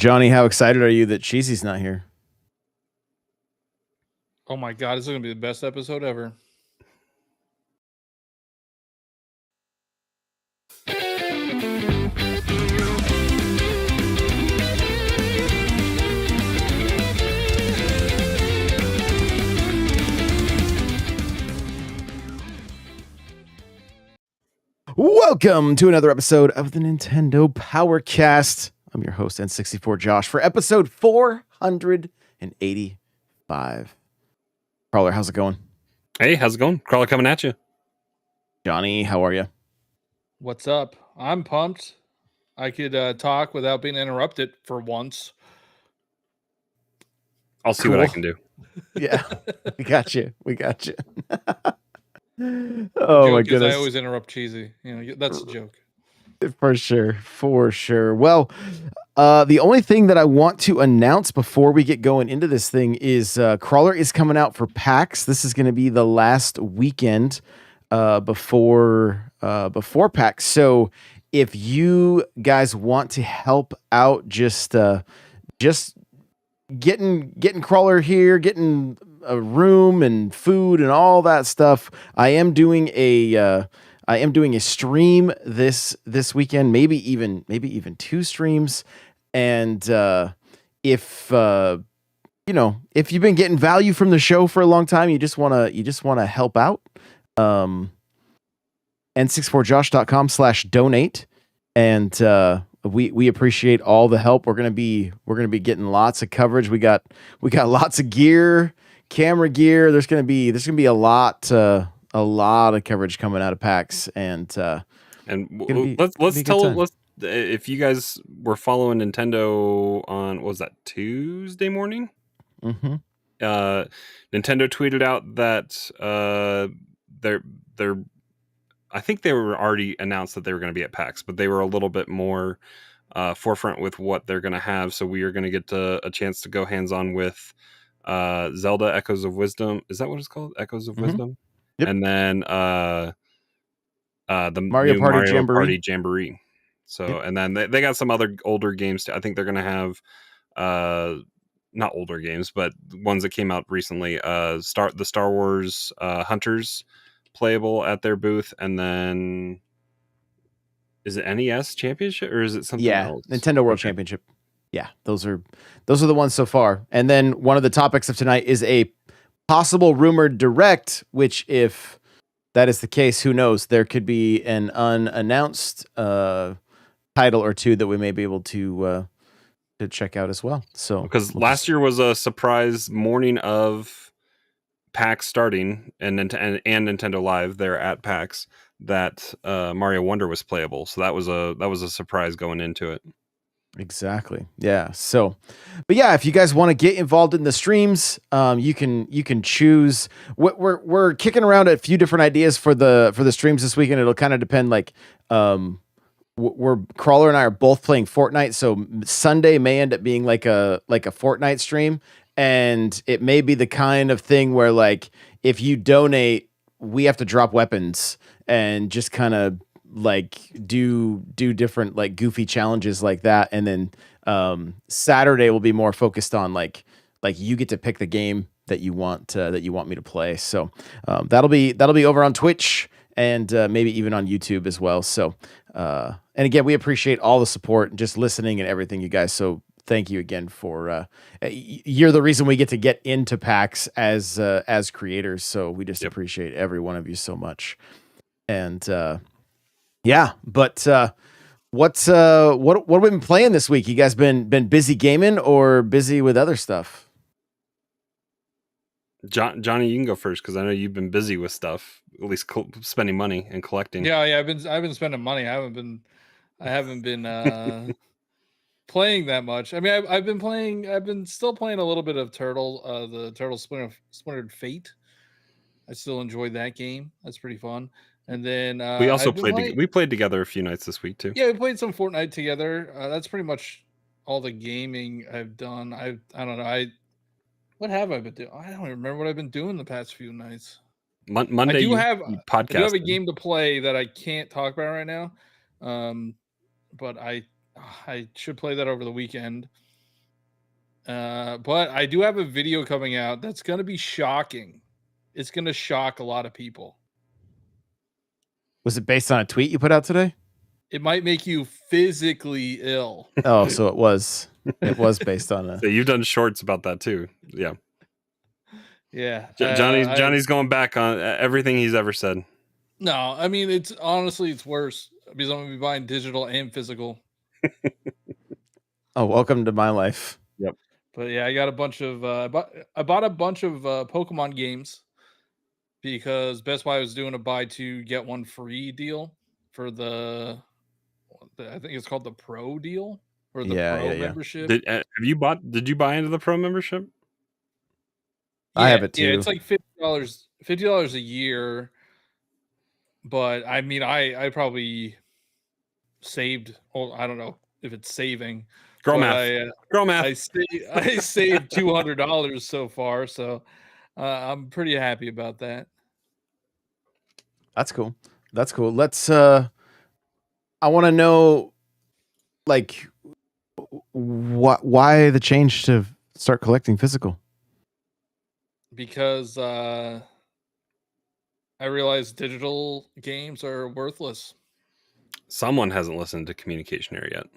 Johnny, how excited are you that Cheesy's not here? Oh my god, this is going to be the best episode ever. Welcome to another episode of the Nintendo Powercast. I'm your host, N64 Josh, for episode 485. Crawler, how's it going? Hey, how's it going? Crawler coming at you. Johnny, how are you? What's up? I'm pumped. I could talk without being interrupted for once. I'll see what I can do. Yeah, we got you. Oh my goodness. I always interrupt Cheesy. You know, that's a joke. For sure. Well, the only thing that I want to announce before we get going into this thing is Crawler is coming out for PAX. This is going to be the last weekend before PAX. So if you guys want to help out, just getting Crawler here, getting a room and food and all that stuff, I am doing a stream this weekend, maybe even two streams. And if if you've been getting value from the show for a long time, you just want to help out, n64josh.com/donate, and we appreciate all the help. We're gonna be getting lots of coverage. We got lots of gear, camera gear. There's gonna be a lot of coverage coming out of PAX, and let's tell if you guys were following Nintendo on, what was that, Tuesday morning? Mm-hmm. Nintendo tweeted out that they're I think they were already announced that they were going to be at PAX, but they were a little bit more forefront with what they're going to have. So we are going to get a chance to go hands-on with Zelda Echoes of Wisdom. Is that what it's called? Echoes of Wisdom? Yep. And then the Mario Party Jamboree. So, yep. And then they got some other older games too. I think they're going to have not older games, but ones that came out recently. The Star Wars Hunters playable at their booth, and then is it NES Championship or is it something else? Nintendo World Championship. Yeah, those are the ones so far. And then one of the topics of tonight is a possible rumored direct, which, if that is the case, who knows? There could be an unannounced title or two that we may be able to check out as well. So, because last year was a surprise morning of PAX starting and Nintendo Live there at PAX that Mario Wonder was playable. So that was a surprise going into it. Exactly. Yeah. So, but yeah, if you guys want to get involved in the streams, you can choose. We're kicking around a few different ideas for the streams this weekend. It'll kind of depend. Like, we're Crawler and I are both playing Fortnite, so Sunday may end up being like a Fortnite stream, and it may be the kind of thing where, like, if you donate, we have to drop weapons and just kind of like do different like goofy challenges like that. And then Saturday will be more focused on like you get to pick the game that you want me to play. So that'll be over on Twitch and maybe even on YouTube as well. So and again, we appreciate all the support and just listening and everything, you guys. So thank you again for you're the reason we get to get into PAX as creators. So we just appreciate every one of you so much. And yeah, but what have we been playing this week? You guys been busy gaming or busy with other stuff? Johnny, you can go first because I know you've been busy with stuff, at least spending money and collecting. Yeah, I've been spending money. I haven't been playing that much. I mean, I've been still playing a little bit of the Turtle Splintered Fate. I still enjoyed that game. That's pretty fun. And then we also played together a few nights this week too. Yeah, we played some Fortnite together. That's pretty much all the gaming I've done. I don't know. What have I been doing? I don't even remember what I've been doing the past few nights. Monday, I do have a game to play that I can't talk about right now. But I should play that over the weekend. But I do have a video coming out that's going to be shocking. It's going to shock a lot of people. Was it based on a tweet you put out today? It might make you physically ill. Oh, so it was based on a. So you've done shorts about that too. Yeah. Yeah. Johnny's going back on everything he's ever said. No, I mean, it's worse because I'm going to be buying digital and physical. Oh, welcome to my life. Yep. But yeah, I got a bunch of I bought a bunch of Pokemon games because Best Buy was doing a buy two get one free deal for I think it's called the Pro deal or the Pro membership. Did you buy into the Pro membership? I have it too. Yeah, it's like $50 a year. But I mean, I probably saved. Well, I don't know if it's saving. Girl math. I saved $200 so far, so I'm pretty happy about that. That's cool. Let's. I want to know, like, why the change to start collecting physical? Because I realize digital games are worthless. Someone hasn't listened to Communication Area yet.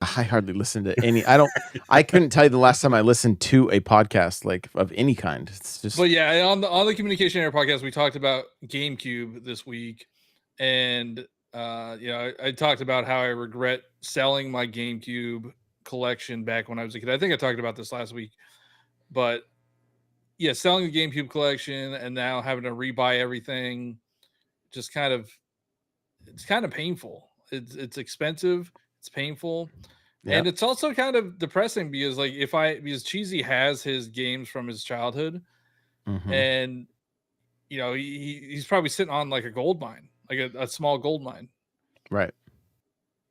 I hardly listen to any. I couldn't tell you the last time I listened to a podcast like of any kind. It's just. But yeah, on the Communication Area podcast, we talked about GameCube this week, and I talked about how I regret selling my GameCube collection back when I was a kid. I think I talked about this last week, but yeah, selling the GameCube collection and now having to rebuy everything, it's kind of painful. It's expensive. It's painful. Yeah. And it's also kind of depressing because because Cheesy has his games from his childhood, and he's probably sitting on like a gold mine, like a small gold mine. Right.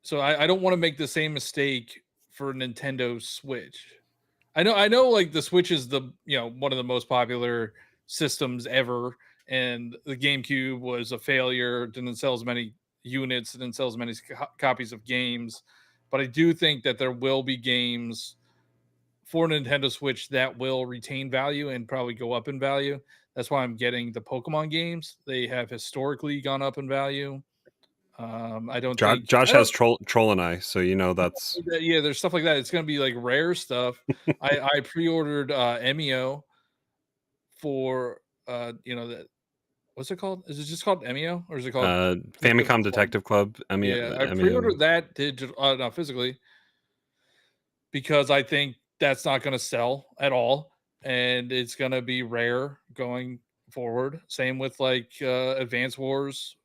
So I don't want to make the same mistake for Nintendo Switch. I know like the Switch is the one of the most popular systems ever, and the GameCube was a failure, didn't sell as many units, didn't sell as many copies of games. But I do think that there will be games for Nintendo Switch that will retain value and probably go up in value. That's why I'm getting the Pokemon games. They have historically gone up in value. I don't think Josh has Troll and I, so that's there's stuff like that. It's gonna be like rare stuff. I pre-ordered Emio for that. What's it called? Is it just called Emio or is it called Famicom Detective Club? Emio, yeah, I pre-ordered that digital, not physically, because I think that's not going to sell at all, and it's going to be rare going forward. Same with like Advance Wars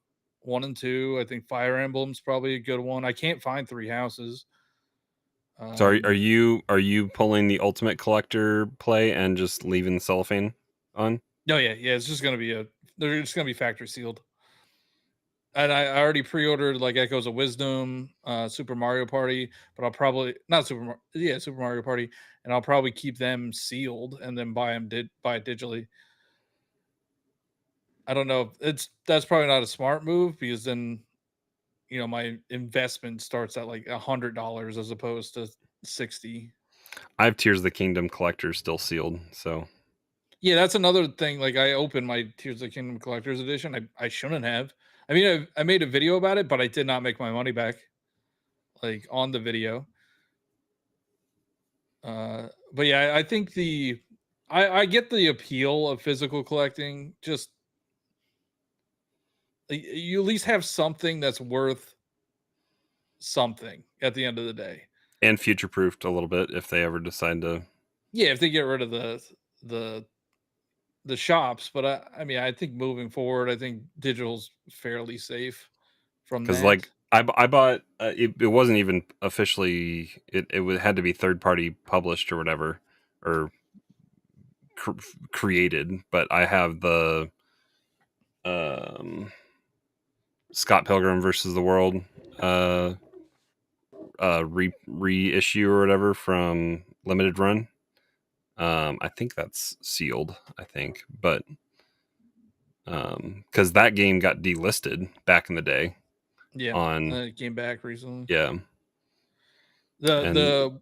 1 and 2. I think Fire Emblem's probably a good one. I can't find Three Houses. So are you pulling the Ultimate Collector play and just leaving the cellophane on? No, yeah. It's just going to be they're just going to be factory sealed. And I already pre-ordered like Echoes of Wisdom, Super Mario Party, but I'll probably not Super Mario Party, and I'll probably keep them sealed and then buy it digitally. I don't know. That's probably not a smart move because then, my investment starts at like $100 as opposed to $60. I have Tears of the Kingdom collectors still sealed, so. Yeah, that's another thing. Like I opened my Tears of the Kingdom Collector's Edition. I shouldn't have. I mean, I made a video about it, but I did not make my money back, like on the video. But yeah, I think I get the appeal of physical collecting. Just you at least have something that's worth something at the end of the day, and future-proofed a little bit if they ever decide to. Yeah, if they get rid of the shops, but I mean, I think moving forward, I think digital's fairly safe from that. Because like I bought it wasn't even officially it had to be third-party published or whatever or created, but I have the Scott Pilgrim versus the World reissue or whatever from Limited Run. I think that's sealed, but because that game got delisted back in the day. Yeah, it came back recently. Yeah. The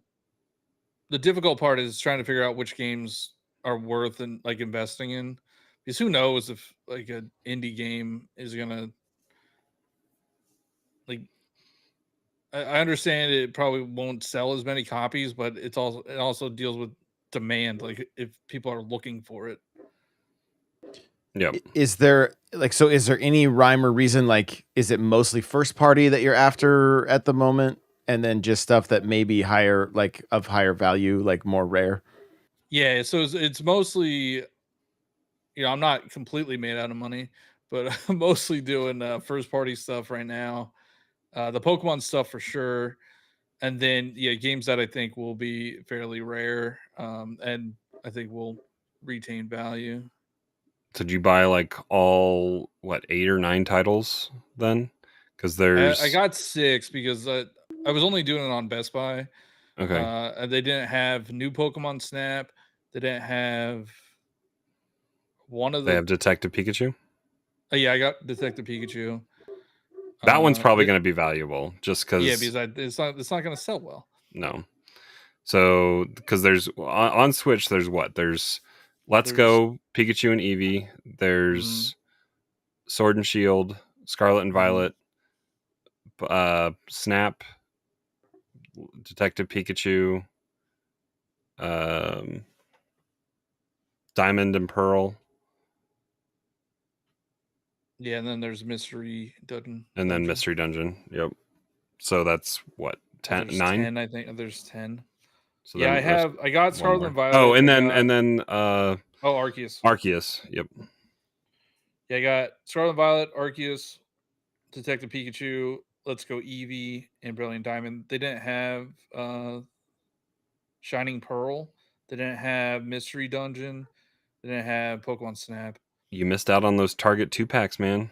the difficult part is trying to figure out which games are worth and like investing in, because who knows if like an indie game is gonna like. I understand it probably won't sell as many copies, but it also deals with demand. Like if people are looking for it. Yep. Is there any rhyme or reason? Like, is it mostly first party that you're after at the moment, and then just stuff that may be higher, like of higher value, like more rare? Yeah, so it's mostly, I'm not completely made out of money, but I'm mostly doing first party stuff right now. The Pokemon stuff for sure, and then games that I think will be fairly rare, and I think will retain value. Did you buy like all 8 or 9 titles then? Because there's I got 6 because I was only doing it on Best Buy. okay. And they didn't have new Pokemon Snap. They didn't have one of They the. have Detective Pikachu. Yeah, I got Detective Pikachu. That one's probably going to be valuable, just because. Yeah, because it's not going to sell well. No. So because there's on Switch, there's Let's Go Pikachu and Eevee. There's Sword and Shield, Scarlet and Violet, Snap, Detective Pikachu, Diamond and Pearl. Yeah, and then there's Mystery Dungeon. And then Mystery Dungeon. Yep. So that's 10, 9? 10, I think. There's 10. So yeah, I got Scarlet and Violet. Oh, and then Arceus. Arceus. Yep. Yeah, I got Scarlet and Violet, Arceus, Detective Pikachu, Let's Go Eevee, and Brilliant Diamond. They didn't have Shining Pearl. They didn't have Mystery Dungeon. They didn't have Pokemon Snap. You missed out on those Target 2-packs, man.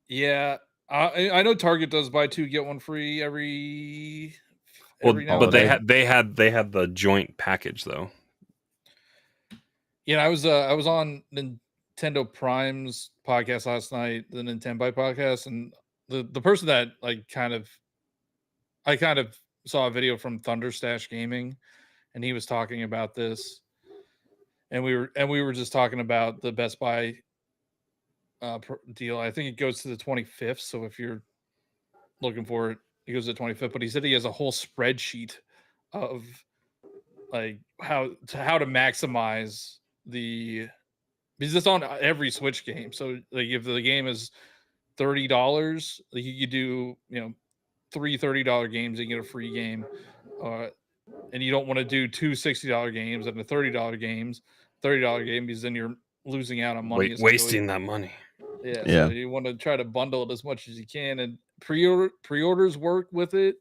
Yeah, I know Target does buy 2 get 1 free every now. But they had the joint package though. Yeah, I was on Nintendo Prime's podcast last night, the Nintendo podcast, and the person that I kind of saw a video from Thunderstash Gaming, and he was talking about this, and we were just talking about the Best Buy deal. I think it goes to the 25th. So if you're looking for it, it goes to the 25th. But he said he has a whole spreadsheet of like how to maximize because it's on every Switch game. So like if the game is $30, like you do, 3 $30 games and get a free game. And you don't want to do 2 $60 games and the $30 games, $30 game, because then you're losing out on money. Wasting that money. Yeah. So you want to try to bundle it as much as you can, and pre-orders work with it.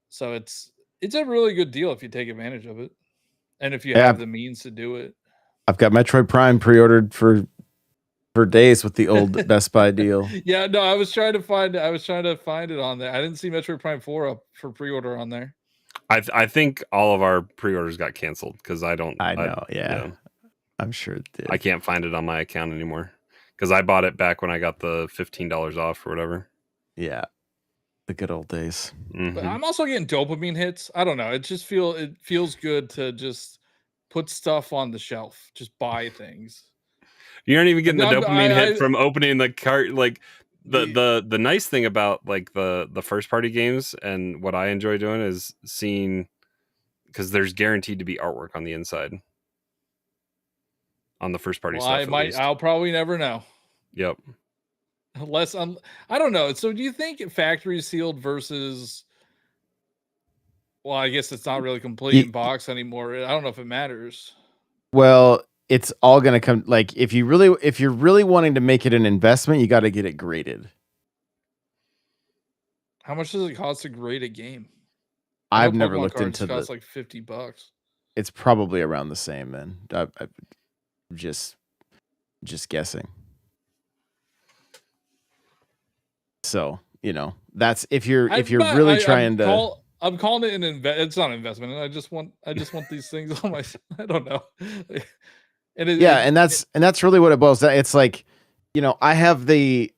So it's a really good deal if you take advantage of it, and if you have the means to do it. I've got Metroid Prime pre-ordered for days with the old Best Buy deal. Yeah, no, I was trying to find it on there. I didn't see Metroid Prime 4 up for pre-order on there. I think all of our pre-orders got canceled because I know. Yeah. I'm sure it did. I can't find it on my account anymore because I bought it back when I got the $15 off or whatever. Yeah, the good old days. Mm-hmm. But I'm also getting dopamine hits. I don't know. It feels good to just put stuff on the shelf, just buy things. You aren't even getting the dopamine hit from opening the cart. Like the nice thing about like the first party games and what I enjoy doing is seeing, because there's guaranteed to be artwork on the inside on the first party stuff. I'll probably never know. Yep. Unless I don't know. So do you think factory sealed versus? Well, I guess it's not really complete in box anymore. I don't know if it matters. Well, it's all going to come, like if you're really wanting to make it an investment, you got to get it graded. How much does it cost to grade a game? I've never looked into it. Costs like $50. It's probably around the same, man. I'm just guessing. So, that's if you're really trying to. I'm calling it an it's not an investment. And I just want these things on my. I don't know. And that's really what it boils down. It's like, I have the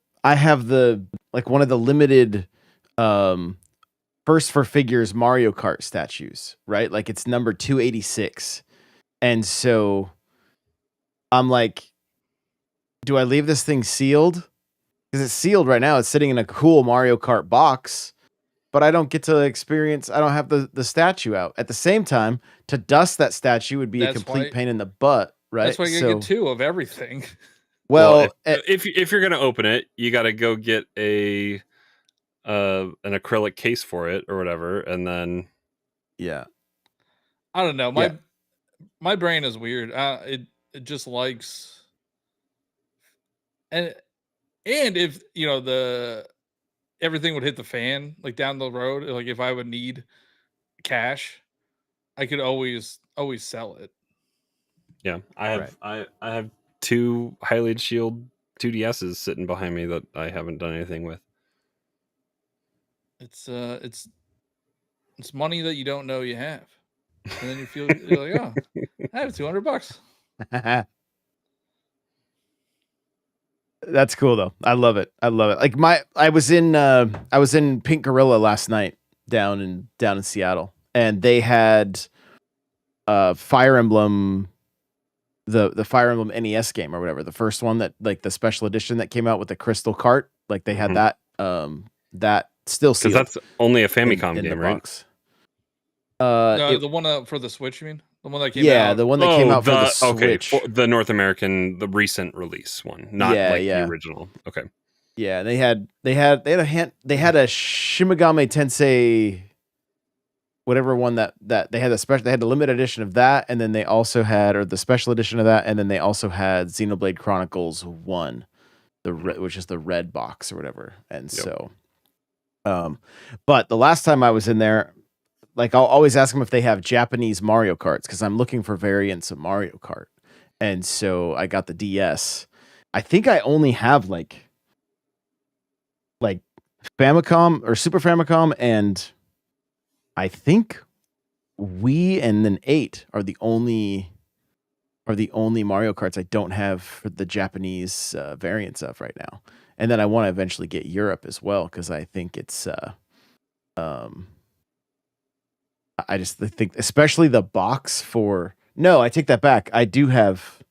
like one of the limited first for figures Mario Kart statues, right? Like it's number 286. And so I'm like, do I leave this thing sealed? Because it's sealed right now. It's sitting in a cool Mario Kart box, but I don't get to experience, I don't have the statue out. At the same time, to dust that statue would be a That's complete why- pain in the butt, right? That's why you gotta get 2 of everything. well, if you're gonna open it, you got to go get an acrylic case for it or whatever, and then yeah. I don't know. Yeah. My brain is weird. It just likes and if everything would hit the fan like down the road, like if I would need cash, I could always sell it. yeah, I have 2 Hylian Shield 2DSs sitting behind me that I haven't done anything with. It's money that you don't know you have, and then you're like, oh, I have $200. That's cool though. I love it. Like I was in Pink Gorilla last night down in Seattle, and they had Fire Emblem, the Fire Emblem NES game or whatever, the first one that like the special edition that came out with the crystal cart. Like they had that still sealed. Because that's only a Famicom in game, the right? box. The one for the Switch, you mean? The one that came out? Yeah, the one that came out for the Switch. Okay, the North American, the recent release one, not the original. Okay. Yeah, they had a Shimigami Tensei, whatever one that they had they had the limited edition of that, and then they also had, or the special edition of that, and then they also had Xenoblade Chronicles 1, which is the red box or whatever. And so, but the last time I was in there, like I'll always ask them if they have Japanese Mario Karts because I'm looking for variants of Mario Kart, and so I got the DS. I think I only have like Famicom or Super Famicom, and I think Wii and then 8 are the only Mario Karts I don't have the Japanese variants of right now. And then I want to eventually get Europe as well because I think it's I just think especially the box for no, I take that back. I do have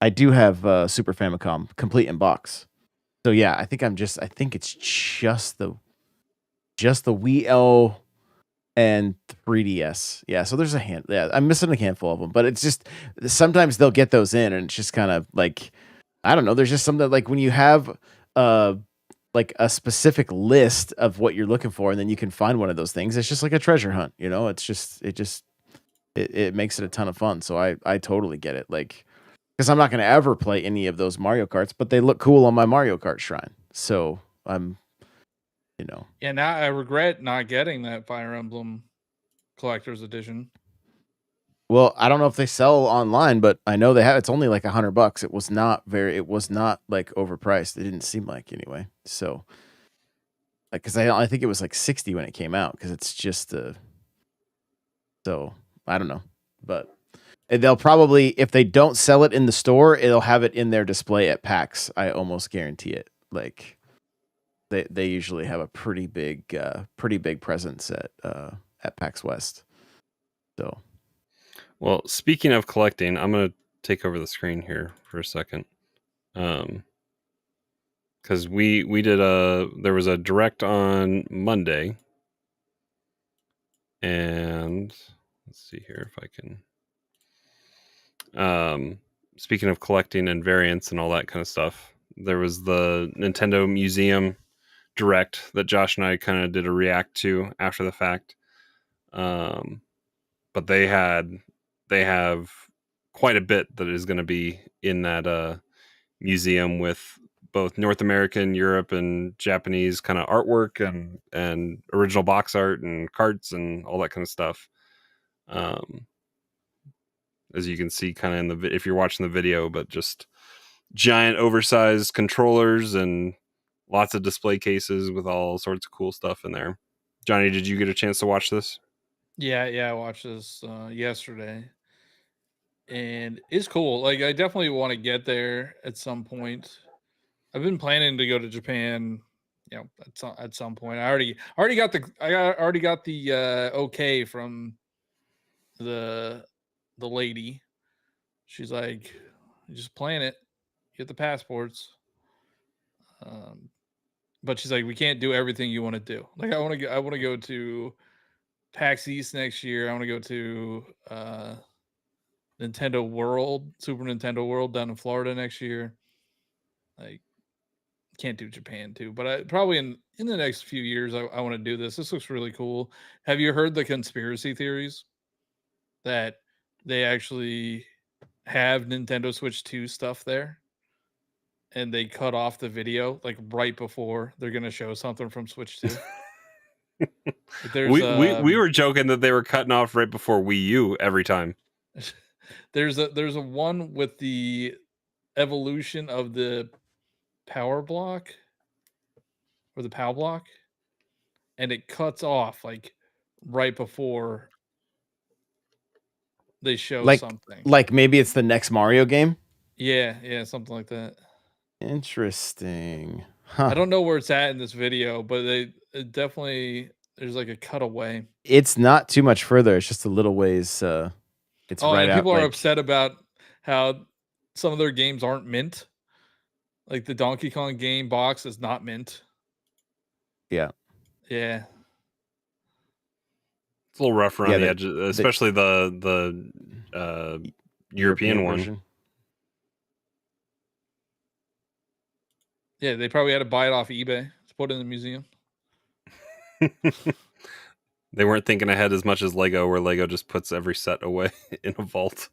Super Famicom complete in box. So yeah, I think it's just the Wii L and 3DS. Yeah, so there's I'm missing a handful of them, but it's just sometimes they'll get those in and it's just kind of like I don't know, there's just something like when you have like a specific list of what you're looking for and then you can find one of those things, it's just like a treasure hunt, you know? It's just it makes it a ton of fun. So I totally get it. Like because I'm not going to ever play any of those Mario Karts, but they look cool on my Mario Kart shrine. So I'm, Yeah, now I regret not getting that Fire Emblem Collector's Edition. Well, I don't know if they sell online, but I know they have. It's only like $100. It was not like overpriced. It didn't seem like anyway. So, like, because I think it was like 60 when it came out because it's just so I don't know, but. They'll probably, if they don't sell it in the store, it'll have it in their display at PAX. I almost guarantee it. Like they usually have a pretty big presence at PAX West. So, well, speaking of collecting, I'm gonna take over the screen here for a second, because we did there was a direct on Monday, and let's see here if I can. Speaking of collecting and variants and all that kind of stuff, there was the Nintendo Museum Direct that Josh and I kind of did a react to after the fact. But they have quite a bit that is going to be in that museum with both North American, Europe, and Japanese kind of artwork and original box art and carts and all that kind of stuff. As you can see kind of in if you're watching the video, but just giant oversized controllers and lots of display cases with all sorts of cool stuff in there. Johnny, did you get a chance to watch this? Yeah, I watched this yesterday. And it's cool. Like I definitely want to get there at some point. I've been planning to go to Japan you know, at some point. I already got the okay from the lady. She's like, just plan it, get the passports. But she's like, we can't do everything you want to do. Like, I want to go to PAX East next year. I want to go to Nintendo World, Super Nintendo World down in Florida next year. Like, can't do Japan too, but I probably in the next few years I want to do this. This looks really cool. Have you heard the conspiracy theories that they actually have Nintendo Switch 2 stuff there? And they cut off the video like right before they're gonna show something from Switch 2. There's we were joking that they were cutting off right before Wii U every time. there's a one with the evolution of the power block or the POW block, and it cuts off like right before they show something. Like maybe it's the next Mario game. Yeah, something like that. Interesting. I don't know where it's at in this video, but it definitely there's like a cutaway. It's not too much further. It's just a little ways. It's right and out. People are upset about how some of their games aren't mint. Like the Donkey Kong game box is not mint. Yeah. Yeah. It's a little rough around the edges, especially the European one. Version. Yeah, they probably had to buy it off eBay to put it in the museum. They weren't thinking ahead as much as Lego, where Lego just puts every set away in a vault.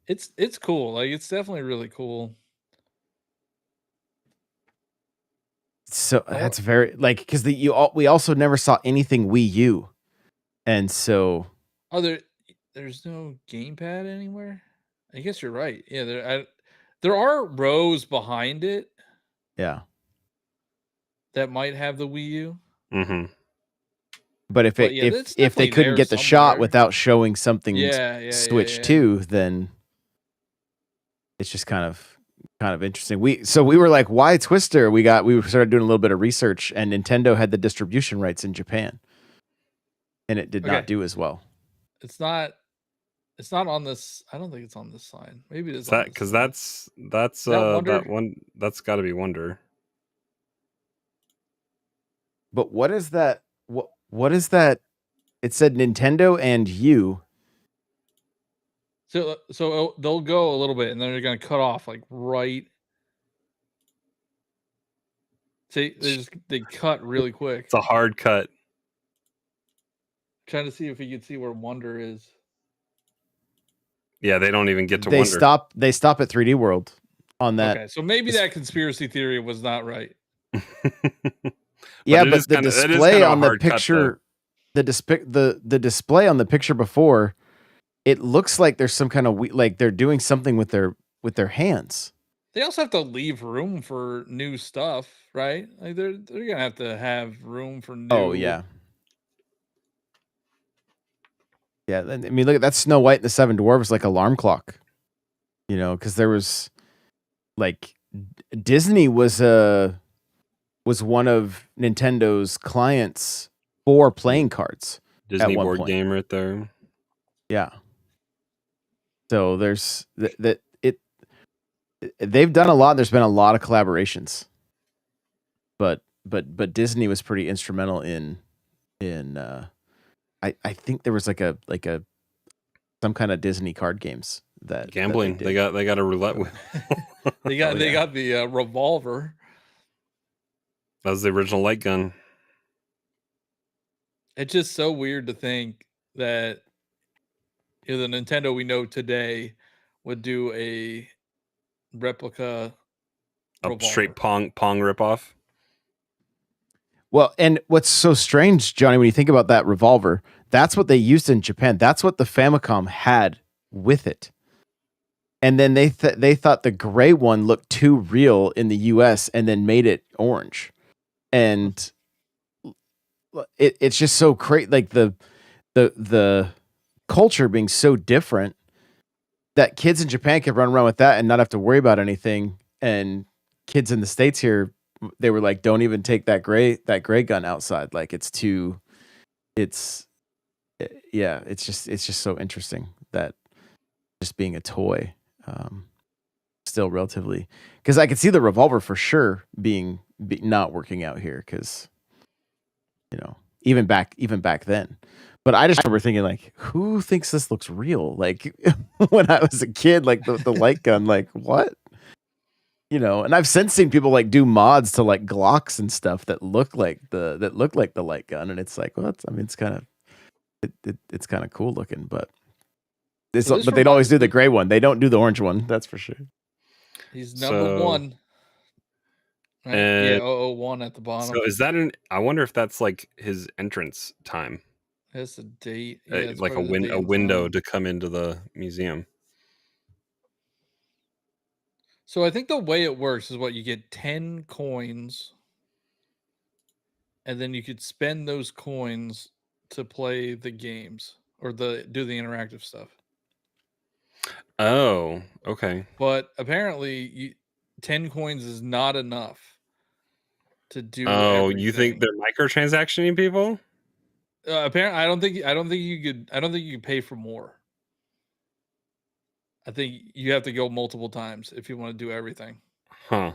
It's cool. Like, it's definitely really cool. So that's very like because we also never saw anything Wii U, and so there's no gamepad anywhere. I guess you're right. Yeah, there are rows behind it. Yeah, that might have the Wii U. Mm-hmm. But if they couldn't get the shot without showing something Switch 2, then it's just kind of interesting. We were like, why Twister? We started doing a little bit of research, and Nintendo had the distribution rights in Japan, and it did not do as well. It's not on this. I don't think it's on this sign. Maybe it is. Because that's that one. That's got to be Wonder. But what is that? What is that? It said Nintendo and you. So they'll go a little bit, and then they're gonna cut off like right. See, they cut really quick. It's a hard cut. Trying to see if you could see where Wonder is. Yeah, they don't even get to Wonder. They stop at 3D World on that. Okay, so maybe that conspiracy theory was not right. Yeah, but the display on the picture, the display on the picture before, it looks like there's some kind of like they're doing something with their hands. They also have to leave room for new stuff, right? Like they're gonna have room for new. Oh yeah. Yeah, I mean, look at that Snow White and the Seven Dwarfs like alarm clock, because there was like Disney was one of Nintendo's clients for playing cards. Disney board game right there. Yeah. So there's they've done a lot. There's been a lot of collaborations, but Disney was pretty instrumental in I think there was like a some kind of Disney card games that gambling. They got a roulette wheel. they got the revolver. That was the original light gun. It's just so weird to think that the Nintendo we know today would do a replica revolver. Straight Pong ripoff. Well, and what's so strange, Johnny, when you think about that revolver, that's what they used in Japan. That's what the Famicom had with it. And then they thought the gray one looked too real in the US and then made it orange. And it's just so crazy, like the culture being so different that kids in Japan could run around with that and not have to worry about anything. And kids in the States here they were like, don't even take that gray gun outside. Like it's yeah, it's just so interesting that just being a toy, still relatively, because I could see the revolver for sure being not working out here, because even back then. But I just remember thinking, like, who thinks this looks real? Like when I was a kid, like the light gun, like what? And I've since seen people like do mods to like Glocks and stuff that look like the light gun, and it's like, well, it's kind of it's kind of cool looking, but they'd always do the gray one. They don't do the orange one, that's for sure. He's number one. Right? Yeah, 001 at the bottom. So is that I wonder if that's like his entrance time. That's the date. Yeah, like a window to come into the museum. So I think the way it works is what you get 10 coins, and then you could spend those coins to play the games or do the interactive stuff. Oh, okay. But apparently 10 coins is not enough to do everything. You think they're microtransactioning people? Apparently I don't think you could pay for more. I think you have to go multiple times if you want to do everything. Huh.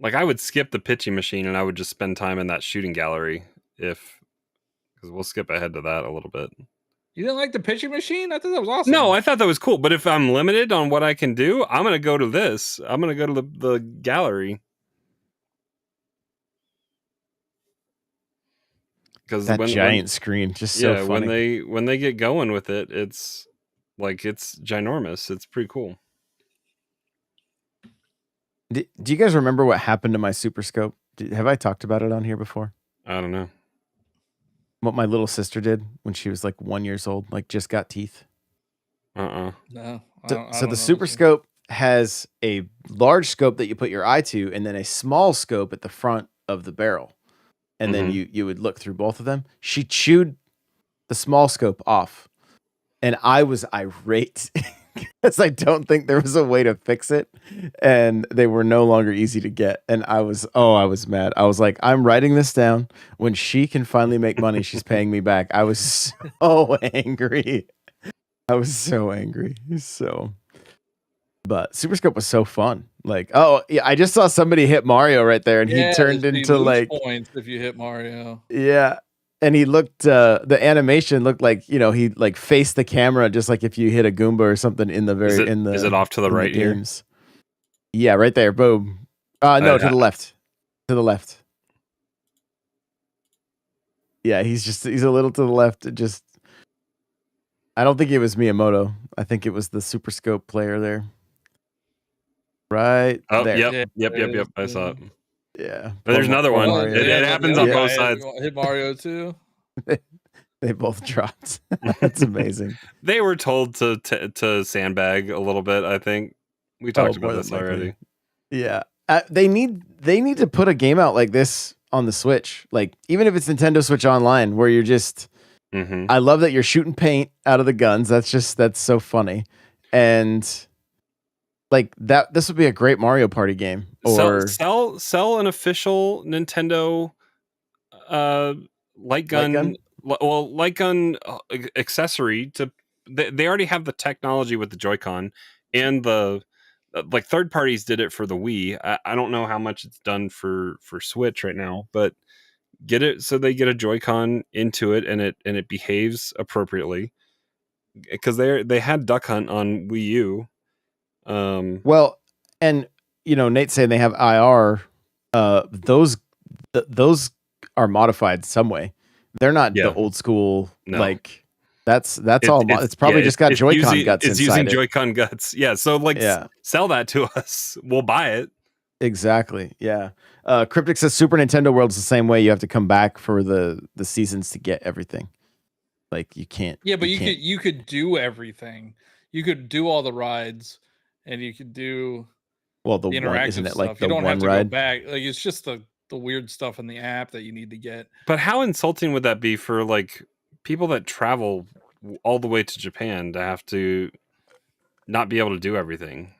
Like I would skip the pitching machine and I would just spend time in that shooting gallery because we'll skip ahead to that a little bit. You didn't like the pitching machine? I thought that was awesome. No, I thought that was cool. But if I'm limited on what I can do, I'm going to go to this. I'm going to go to the gallery. Because that giant screen, just so funny. When they get going with it, it's ginormous. It's pretty cool. Do you guys remember what happened to my Super Scope? Have I talked about it on here before? I don't know. What my little sister did when she was like 1 year old, like just got teeth. No. So the Super Scope has a large scope that you put your eye to, and then a small scope at the front of the barrel. And then you would look through both of them. She chewed the small scope off, and I was irate because I don't think there was a way to fix it, and they were no longer easy to get. And I was mad. I was like, I'm writing this down. When she can finally make money, she's paying me back. I was so angry. But Super Scope was so fun. Like, oh yeah, I just saw somebody hit Mario right there, and he turned into like points if you hit Mario. Yeah, and he looked. The animation looked like he like faced the camera, just like if you hit a Goomba or something in the very in the. Is it off to the right here? Yeah, right there. Boom. No, to the left. To the left. Yeah, he's a little to the left. Just. I don't think it was Miyamoto. I think it was the Super Scope player there. Right. Oh, there. Yep. I saw it. Yeah. But there's another one. It happens on both sides. Hit Mario too. They both dropped. That's amazing. They were told to sandbag a little bit. I think we talked about this already. Yeah. They need to put a game out like this on the Switch. Like even if it's Nintendo Switch Online, where you're just. I love that you're shooting paint out of the guns. That's so funny. And like that, this would be a great Mario Party game. Or sell an official Nintendo light gun accessory to. They already have the technology with the Joy-Con, and the like third parties did it for the Wii. I don't know how much it's done for Switch right now, but. Get it so they get a Joy-Con into it and it behaves appropriately, because they had Duck Hunt on Wii U. Well, and Nate's saying they have IR. Those are modified some way. They're not the old school. No. Like that's all. It's probably just got Joy-Con guts. It's using Joy-Con guts. Yeah. So sell that to us. We'll buy it. Exactly. Yeah. Cryptic says Super Nintendo World's the same way. You have to come back for the seasons to get everything. Like you can't. Yeah, but you could do everything. You could do all the rides, and you could do the interactive one, isn't it? Stuff. Like the you don't one have to ride? go back. Like it's just the weird stuff in the app that you need to get. But how insulting would that be for like people that travel all the way to Japan to have to not be able to do everything?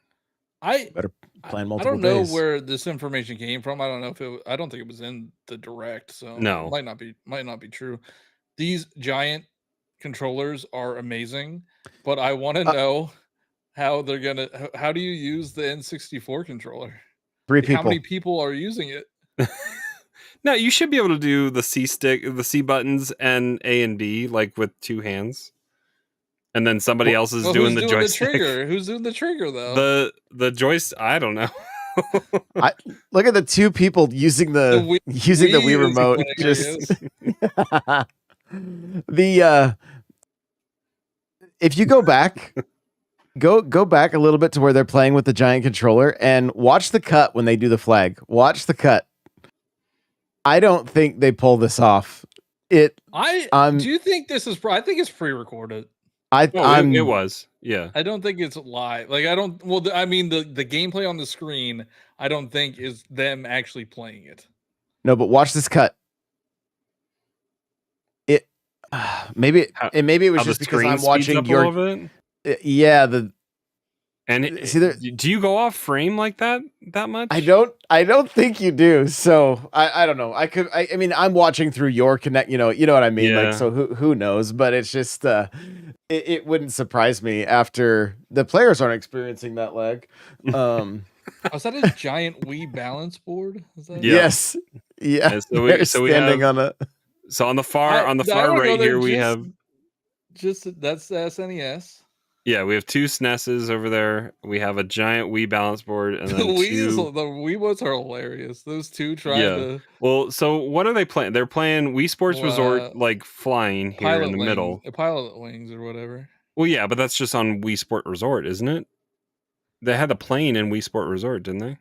I Better plan I multiple don't know days. where this information came from. I don't know if I don't think it was in the direct, so No. might not be true. These giant controllers are amazing, but I want to know how they're gonna. How do you use the N64 controller? 3 How many people. people are using it? No, you should be able to do the the C buttons and A and B like with 2 hands. And then somebody else is Well, doing who's the doing the joystick. trigger? Who's doing the trigger though? The joystick, I don't know. I look at the 2 people using the Wii is remote. hilarious. Just the if you go back, go back a little bit to where they're playing with the giant controller and watch the cut when they do the flag. Watch the cut. I don't think they pull this off. Do you think this is? I think it's pre-recorded. It was, yeah. I don't think it's live. Like I don't. Well, I mean the gameplay on the screen. I don't think is them actually playing it. No, but watch this cut. Maybe it was just because I'm watching your. Yeah, do you go off frame like that much? I don't think you do. So I don't know. I mean, I'm watching through your connect. You know what I mean. Yeah. Like, so who knows? But it's just it wouldn't surprise me after the players aren't experiencing that lag. Is that a giant Wii balance board? Is that Yes. Yeah. So we have on the far right here we have that's the SNES. Yeah, we have 2 SNESs over there. We have a giant Wii balance board, and then the Wiimotes are hilarious. Those 2 trying to. Well, so what are they playing? They're playing Wii Sports Resort, like flying here in the middle. Pilot Wings or whatever. Well, yeah, but that's just on Wii Sport Resort, isn't it? They had a plane in Wii Sport Resort, didn't they?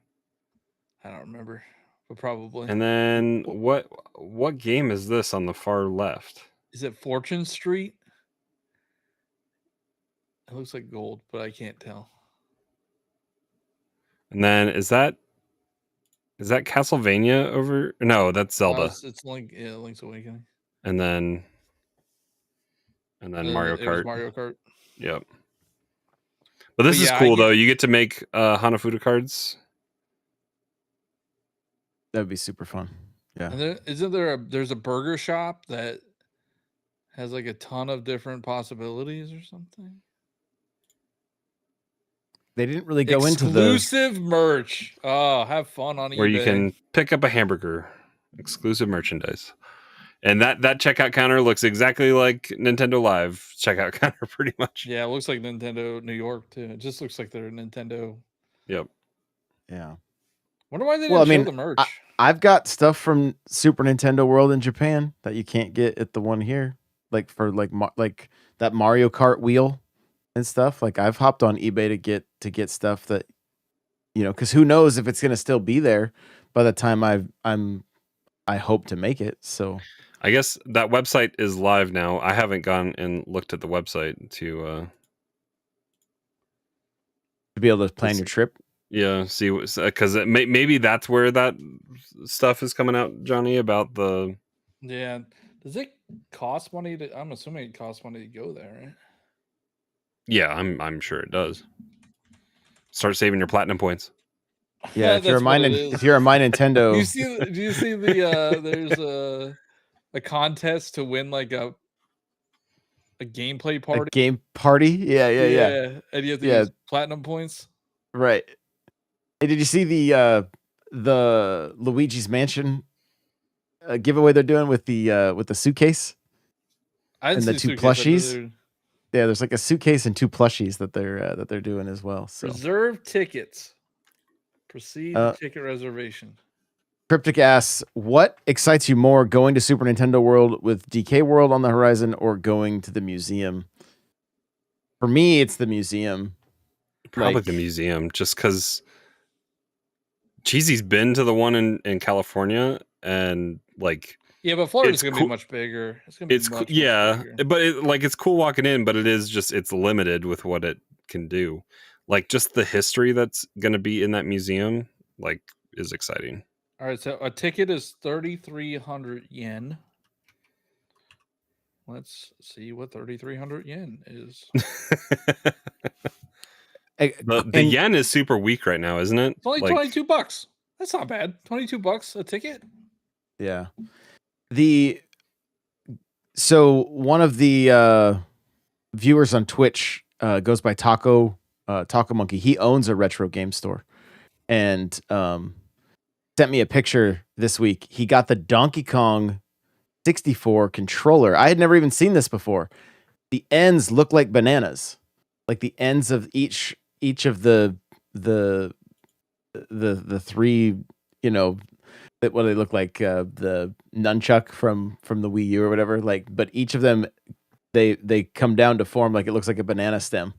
I don't remember, but probably. And then what game is this on the far left? Is it Fortune Street? It looks like gold, but I can't tell. And then is that Castlevania over? No, that's Zelda. It's Link's Awakening. And then Mario Kart. Mario Kart. Yep. But this is cool though. You get to make Hanafuda cards. That would be super fun. Yeah. And there's a burger shop that has like a ton of different possibilities or something? They didn't really go into exclusive merch. Oh, have fun on eBay. Where you can pick up a hamburger. Exclusive merchandise. And that checkout counter looks exactly like Nintendo Live checkout counter, pretty much. Yeah, it looks like Nintendo New York too. It just looks like they're Nintendo. Yep. Yeah. Wonder why they didn't show the merch. I've got stuff from Super Nintendo World in Japan that you can't get at the one here, like for like that Mario Kart wheel and stuff. Like I've hopped on eBay to get stuff that, because who knows if it's gonna still be there by the time I hope to make it. So I guess that website is live now. I haven't gone and looked at the website to be able to plan your trip. Yeah, see, because maybe that's where that stuff is coming out, Johnny, about the. Yeah, does it cost money to? I'm assuming it costs money to go there, right? Yeah, I'm sure it does. Start saving your platinum points. Yeah, if you're a My Nintendo. Do you see the there's a contest to win like a gameplay party? A game party? Yeah. And you have to use platinum points. Right. Hey, did you see the Luigi's Mansion giveaway they're doing with the suitcase and the 2 plushies? Yeah, there's like a suitcase and 2 plushies that they're doing as well. So reserve tickets. Proceed ticket reservation. Cryptic asks, what excites you more, going to Super Nintendo World with DK World on the horizon or going to the museum? For me, it's the museum. Probably the museum, just because Cheesy's been to the one in California, and like, yeah, but Florida's gonna be much bigger. It's gonna be much bigger. But it's cool walking in, but it's limited with what it can do. Like just the history that's gonna be in that museum, like, is exciting. All right, so a ticket is 3,300 yen. Let's see what 3,300 yen is. The yen is super weak right now, isn't it? It's only $22. That's not bad. $22 a ticket. Yeah. So one of the viewers on Twitch goes by Taco Monkey. He owns a retro game store, and sent me a picture this week. He got the Donkey Kong 64 controller. I had never even seen this before. The ends look like bananas, like the ends of each of the three, what they look like, the nunchuck from the Wii U or whatever. Like, but each of them, they come down to form like it looks like a banana stem,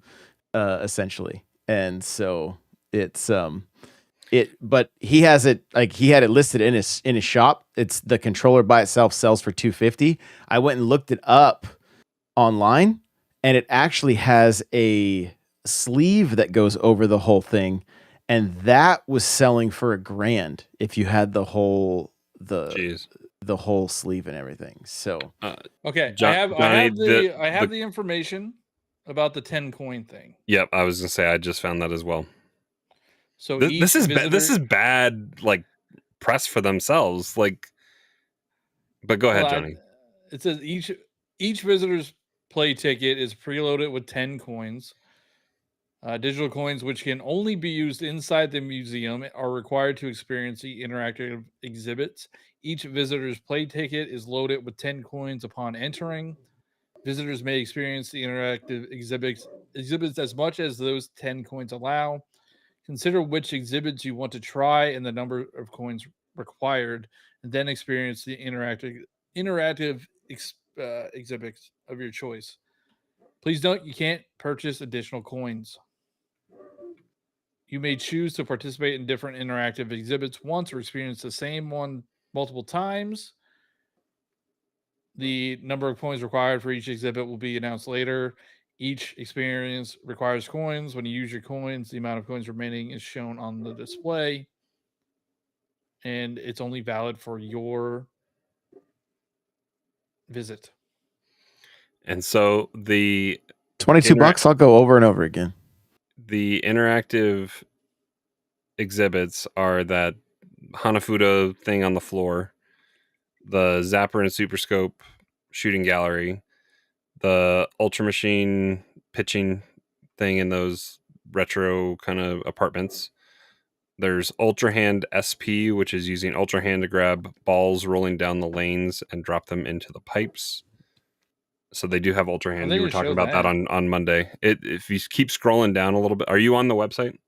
essentially. And so it's but he has it, like, he had it listed in his shop. It's the controller by itself sells for $250. I went and looked it up online, and it actually has a sleeve that goes over the whole thing, and that was selling for $1,000 if you had the whole whole sleeve and everything. So okay, I have the information about the 10 coin thing. Yep, I was gonna say I just found that as well. So this is bad, like, press for themselves, like. But go ahead, Johnny. It says each visitor's play ticket is preloaded with 10 coins. Digital coins, which can only be used inside the museum, are required to experience the interactive exhibits. Each visitor's play ticket is loaded with 10 coins upon entering. Visitors may experience the interactive exhibits as much as those 10 coins allow. Consider which exhibits you want to try and the number of coins required, and then experience the interactive exhibits of your choice. Please note you can't purchase additional coins. You may choose to participate in different interactive exhibits once or experience the same one multiple times. The number of coins required for each exhibit will be announced later. Each experience requires coins. When you use your coins, the amount of coins remaining is shown on the display. And it's only valid for your visit. And so the $22, I'll go over and over again. The interactive exhibits are that Hanafuda thing on the floor, the Zapper and Super Scope shooting gallery, the Ultra Machine pitching thing in those retro kind of apartments. There's Ultra Hand SP, which is using Ultra Hand to grab balls rolling down the lanes and drop them into the pipes. So they do have Ultra Hand. You were talking about that on Monday. If you keep scrolling down a little bit, are you on the website?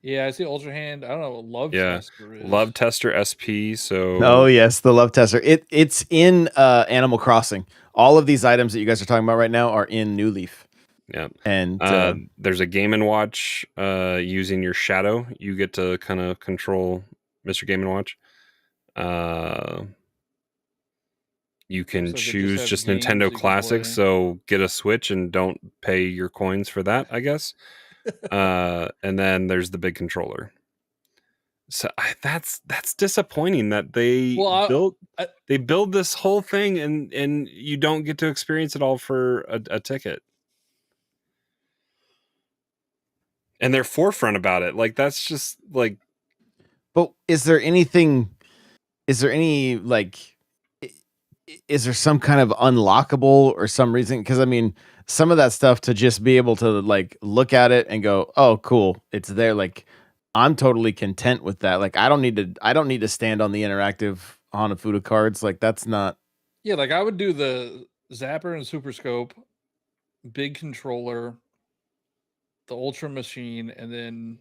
Yeah, I see Ultra Hand. I don't know what Love Tester is. Love Tester SP. So oh yes, the Love Tester. It's in Animal Crossing. All of these items that you guys are talking about right now are in New Leaf. Yeah, and there's a Game & Watch using your shadow. You get to kind of control Mr. Game & Watch. You can choose just Nintendo Classics, so get a Switch and don't pay your coins for that, I guess. And then there's the big controller. So that's disappointing that they build this whole thing and you don't get to experience it all for a ticket. And they're forefront about it. Like, that's just like. But is there any like? Is there some kind of unlockable or some reason? Because I mean, some of that stuff, to just be able to like look at it and go, "Oh, cool, it's there." Like, I'm totally content with that. Like, I don't need to stand on the interactive Hanafuda cards. Like, that's not. Yeah, like I would do the Zapper and Super Scope, big controller, the Ultra Machine, and then.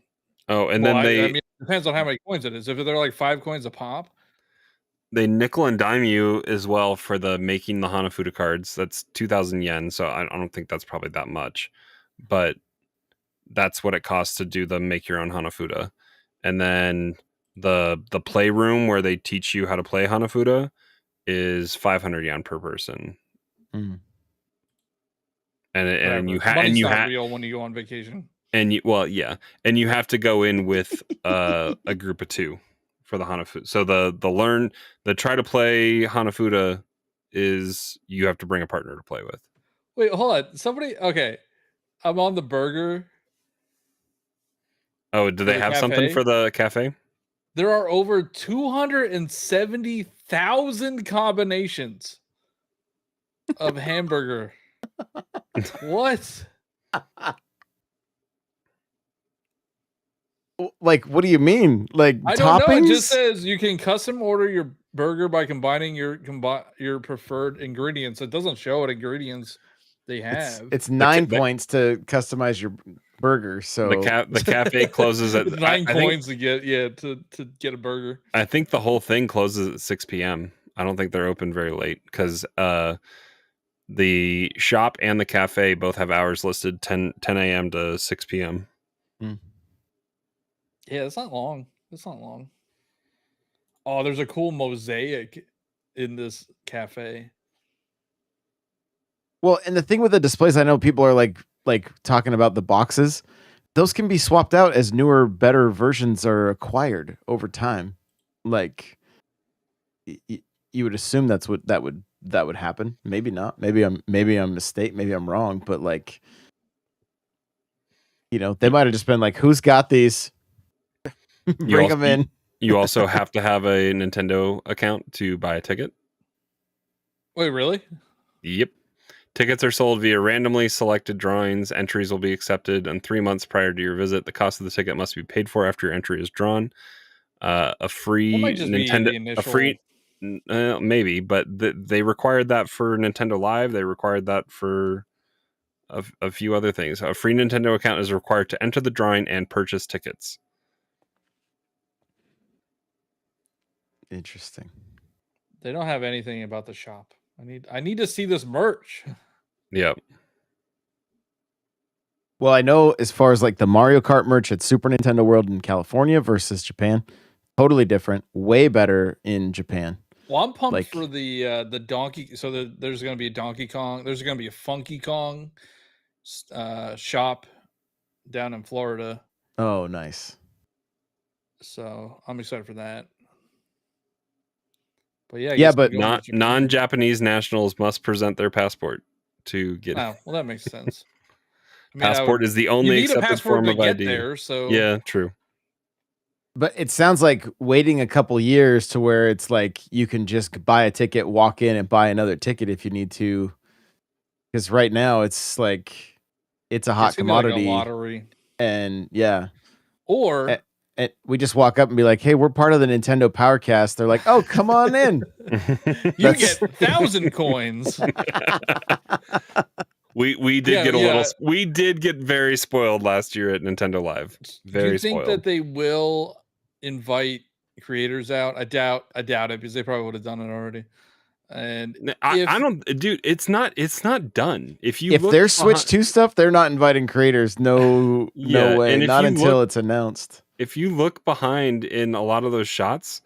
Oh, and then I mean, it depends on how many coins it is. If they're like 5 coins a pop. They nickel and dime you as well for the making the Hanafuda cards. That's 2,000 yen, so I don't think that's probably that much. But that's what it costs to do the make your own Hanafuda. And then the playroom where they teach you how to play Hanafuda is 500 yen per person. Mm. And you have real when you go on vacation. And and you have to go in with a group of 2 for the Hanafuda. So the try to play Hanafuda is you have to bring a partner to play with. Wait, hold on. Okay. I'm on the burger Oh, do they the have something cafe? for the cafe? There are over 270,000 combinations of hamburger. What? Like, what do you mean? Like I don't know. It just toppings? says you can custom order your burger by combining your preferred ingredients. It doesn't show what ingredients they have. It's The 9 points to customize your burger. So the cafe closes at It's 9 I think coins to get to get a burger. I think the whole thing closes at 6 p.m. I don't think they're open very late because the shop and the cafe both have hours listed 10 a.m. to 6 p.m. Yeah, it's not long. It's not long. Oh, there's a cool mosaic in this cafe. well, and the thing with the displays, I know people are like talking about the boxes. Those can be swapped out as newer, better versions are acquired over time. Like you would assume that's what that would happen. Maybe not. Maybe I'm mistaken. Maybe I'm wrong. But like, they might have just been like, "Who's got these? Bring them in." You also have to have a Nintendo account to buy a ticket. Wait, really? Yep. Tickets are sold via randomly selected drawings. Entries will be accepted, and 3 months prior to your visit, the cost of the ticket must be paid for after your entry is drawn. A free That might just be Nintendo, the initial... a free, maybe, but they required that for Nintendo Live. They required that for a few other things. A free Nintendo account is required to enter the drawing and purchase tickets. Interesting. They don't have anything about the shop. I need to see this merch. Yep. Well, I know as far as like the Mario Kart merch at Super Nintendo World in California versus Japan, totally different. Way better in Japan. Well, I'm pumped for the Donkey. So there's going to be a Donkey Kong. There's going to be a Funky Kong shop down in Florida. Oh, nice. So I'm excited for that. But yeah, but non-Japanese nationals must present their passport to get. Oh, well, that makes sense. I mean, passport is the only accepted form of ID. There, so yeah, true. But it sounds like waiting a couple years to where it's like you can just buy a ticket, walk in, and buy another ticket if you need to. Because right now it's like it's a hot commodity, like a lottery, and yeah, or. And we just walk up and be like, "Hey, we're part of the Nintendo Powercast." They're like, "Oh, come on in. You get 1,000 coins." We did get a little. We did get very spoiled last year at Nintendo Live. Very. Do you think spoiled. that they will invite creators out? I doubt it because they probably would have done it already. And I don't, dude. It's not done. If there's Switch 2 stuff, they're not inviting creators. No way. And not until it's announced. If you look behind in a lot of those shots,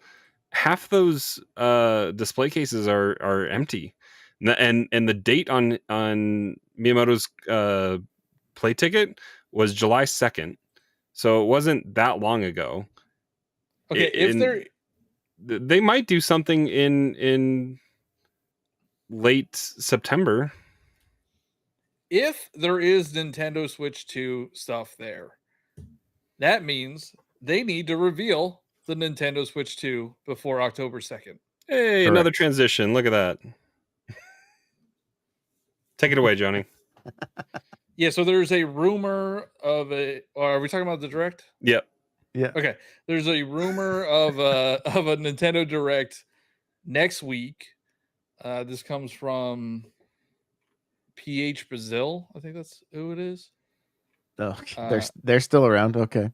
half those display cases are empty, and the date on Miyamoto's play ticket was July 2nd, so it wasn't that long ago. Okay, they might do something in late September. If there is Nintendo Switch 2 stuff there, that means they need to reveal the Nintendo Switch 2 before October 2nd. Hey, another transition. Look at that. Take it away, Johnny. Yeah, so there's a rumor of are we talking about the Direct? Yep. Yeah. Okay. There's a rumor of a Nintendo Direct next week. This comes from PH Brazil. I think that's who it is. Oh, they're still around. Okay.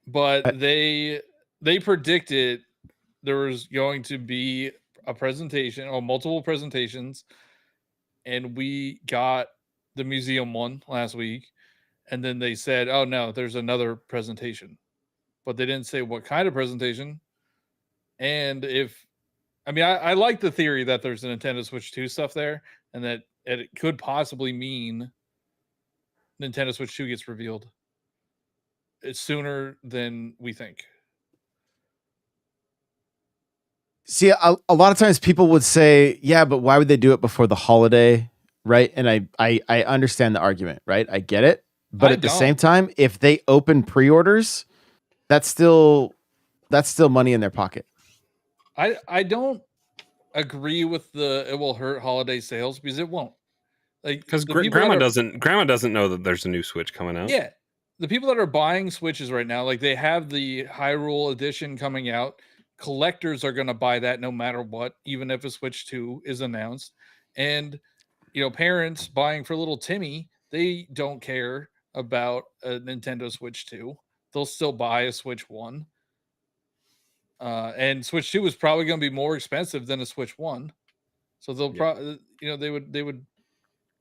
But they predicted there was going to be a presentation or multiple presentations, and we got the museum one last week, and then they said, "Oh no, there's another presentation," but they didn't say what kind of presentation. And I like the theory that there's a Nintendo Switch 2 stuff there, and that it could possibly mean Nintendo Switch 2 gets revealed. It's sooner than we think. See, a lot of times people would say, yeah, but why would they do it before the holiday? Right. And I understand the argument, right? I get it. But at the same time, if they open pre-orders that's still money in their pocket. I don't agree with it will hurt holiday sales because it won't. Like Because the people grandma that are, doesn't know that there's a new Switch coming out. yeah, the people that are buying Switches right now, like they have the Hyrule edition coming out. Collectors are going to buy that no matter what, even if a Switch 2 is announced. And parents buying for little Timmy, they don't care about a Nintendo Switch 2. They'll still buy a Switch 1. And Switch 2 is probably going to be more expensive than a Switch 1. So they'll probably, they would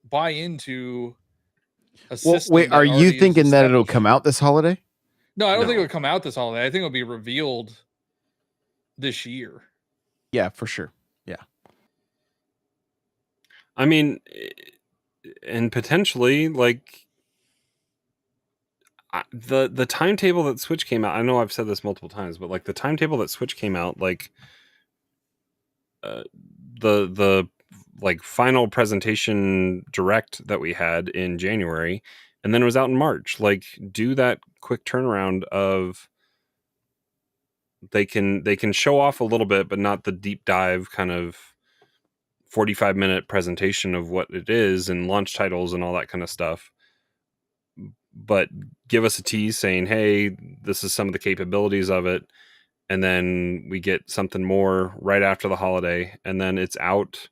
buy into a system. Wait, are you thinking that it'll come out this holiday? No, I don't think it'll come out this holiday. I think it'll be revealed this year. Yeah, for sure. Yeah. I mean, and potentially like the timetable that Switch came out. I know I've said this multiple times, but like the timetable that Switch came out, like the like final presentation direct that we had in January, and then it was out in March. Like, do that quick turnaround of they can show off a little bit, but not the deep dive kind of 45-minute presentation of what it is and launch titles and all that kind of stuff. But give us a tease saying, hey, this is some of the capabilities of it. And then we get something more right after the holiday. And then it's out.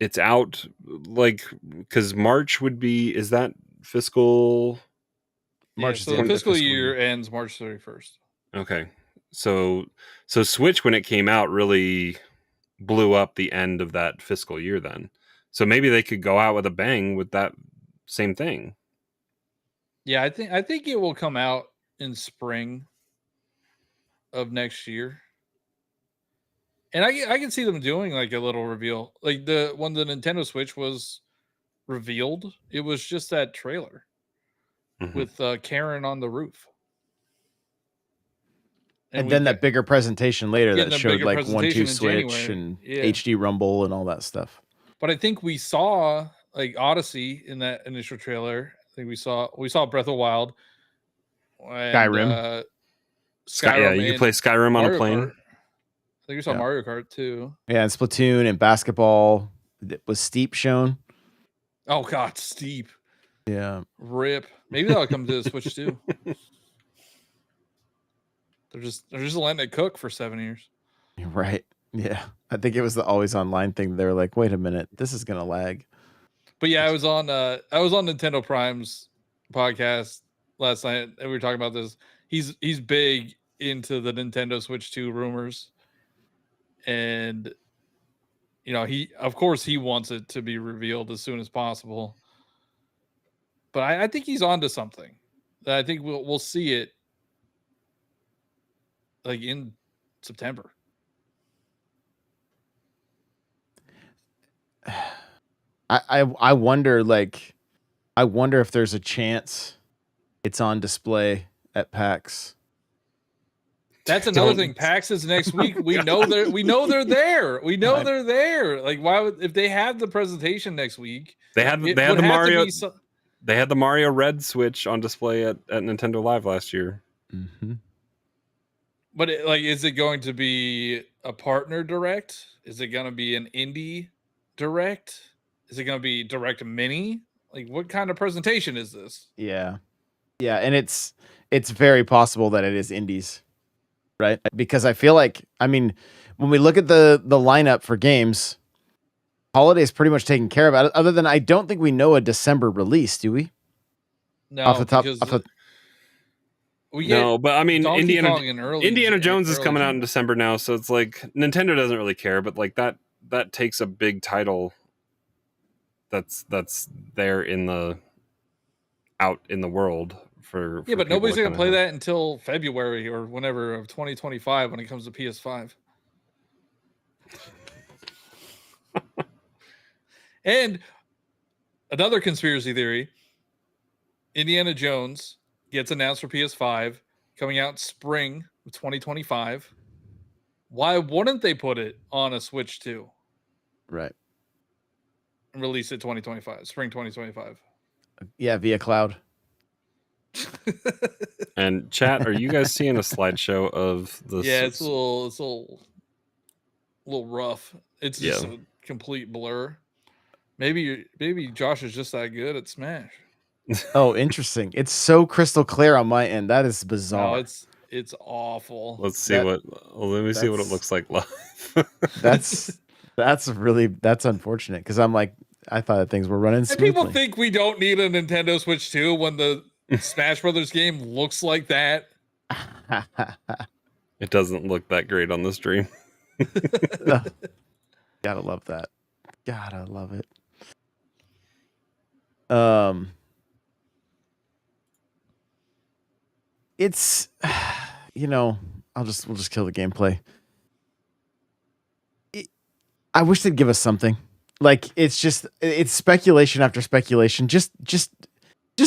It's out like, because March would be, is that fiscal? March. So the fiscal year ends March 31st. Okay. So Switch, when it came out, really blew up the end of that fiscal year then. So maybe they could go out with a bang with that same thing. Yeah, I think it will come out in spring of next year. And I can see them doing like a little reveal. Like when the Nintendo Switch was revealed, it was just that trailer with Karen on the roof. And then that bigger presentation later that showed like 1-2 Switch and HD Rumble and all that stuff. But I think we saw like Odyssey in that initial trailer. I think we saw Breath of the Wild. And, Skyrim. Yeah, you can play Skyrim on a plane. Kart. I think we saw Mario Kart too. Yeah, and Splatoon and basketball. Was Steep shown? Oh God, Steep. Yeah. Rip. Maybe that'll come to the Switch too. They're just letting it cook for 7 years. Right. Yeah. I think it was the always online thing. They were like, wait a minute, this is gonna lag. But yeah, I was on Nintendo Prime's podcast last night and we were talking about this. He's big into the Nintendo Switch 2 rumors. And he of course he wants it to be revealed as soon as possible. But I think he's onto something. I think we'll see it like in September. I wonder if there's a chance it's on display at PAX. That's another thing. PAX is next week. We know they're there. We know they're there. Like, why would, if they had the presentation next week? They had the Mario. They had the Mario Red Switch on display at Nintendo Live last year. Mm-hmm. But is it going to be a partner direct? Is it going to be an indie direct? Is it going to be direct mini? Like, what kind of presentation is this? Yeah, and it's very possible that it is indies, right? Because I feel like, I mean, when we look at the lineup for games, holiday is pretty much taken care of. Other than, I don't think we know a December release, do we? No, off the top. No, but I mean, Indiana Jones is coming out in December now, so it's like Nintendo doesn't really care, but like that takes a big title that's there out in the world for but nobody's gonna play that until February or whenever of 2025 when it comes to PS5. And another conspiracy theory: Indiana Jones gets announced for PS5, coming out spring of 2025. Why wouldn't they put it on a Switch 2? Right. And release it 2025, spring 2025. Yeah, via cloud. And chat, are you guys seeing a slideshow of the? Yeah, it's a little rough. It's just Yeah. a complete blur. Maybe Josh is just that good at Smash. Oh, interesting. It's so crystal clear on my end. That is No, bizarre. it's awful. Let me see what it looks like live. That's unfortunate because I thought that things were running And smoothly. people think we don't need a Nintendo Switch 2 when the Smash Brothers game looks like that. It doesn't look that great on the stream. Gotta love that. Gotta love it. It's we'll just kill the gameplay. I wish they'd give us something. Like it's speculation after speculation. Just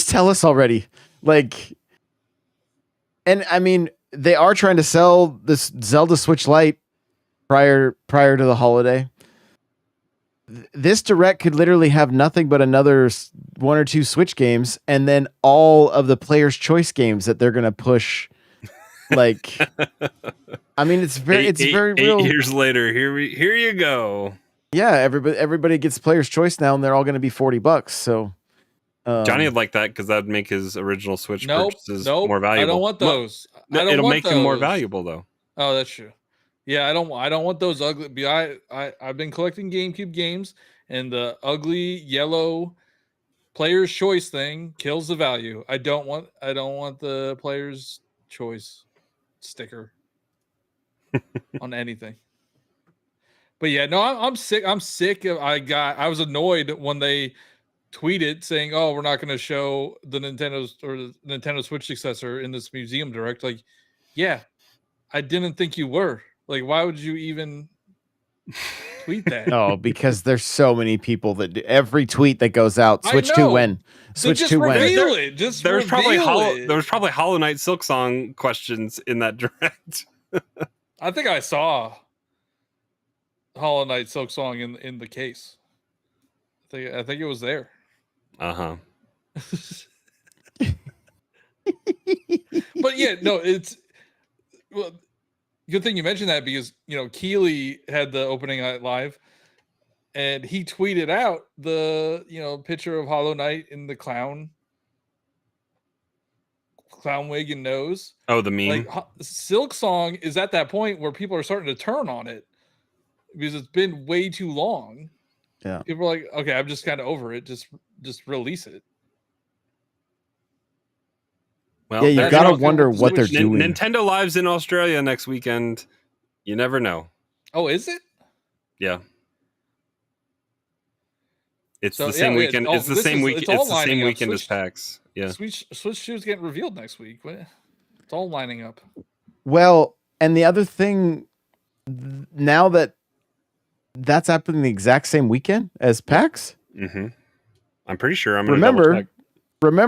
tell us already. Like, and I mean, they are trying to sell this Zelda Switch Lite prior to the holiday. This direct could literally have nothing but another 1 or 2 Switch games, and then all of the player's choice games that they're gonna push. Like, I mean, it's very real. 8 years later, here you go. Yeah, everybody gets player's choice now, and they're all going to be $40. So Johnny would like that because that'd make his original Switch purchases more valuable. I don't want those. It'll make them more valuable though. Oh, that's true. Yeah, I don't want those ugly. I've been collecting GameCube games, and the ugly yellow player's choice thing kills the value. I don't want the player's choice sticker on anything. But yeah, no, I'm sick. I'm sick. I was annoyed when they tweeted saying, "Oh, we're not going to show the Nintendo Switch successor in this museum direct." Like, yeah, I didn't think you were. Like, why would you even tweet that? Oh, because there's so many people that do every tweet that goes out. Switch 2 when? Switch 2 when? There was probably Hollow Knight Silksong questions in that direct. I think I saw Hollow Knight Silksong in the case. I think it was there. Uh-huh. But yeah, no, it's good thing you mentioned that because Keeley had the opening night live, and he tweeted out the picture of Hollow Knight in the clown wig and nose. Oh, the meme. Like Silksong is at that point where people are starting to turn on it because it's been way too long. Yeah, people are like, okay, I'm just kind of over it. Just release it. Well, yeah, you gotta wonder what they're doing. Nintendo Live's in Australia next weekend. You never know. Oh, is it? Yeah. It's the same weekend. It's the same week. It's the same weekend as PAX. Yeah. Switch 2 is getting revealed next week. It's all lining up. Well, and the other thing, now that's happening the exact same weekend as PAX. Mm-hmm. I'm pretty sure. Remember,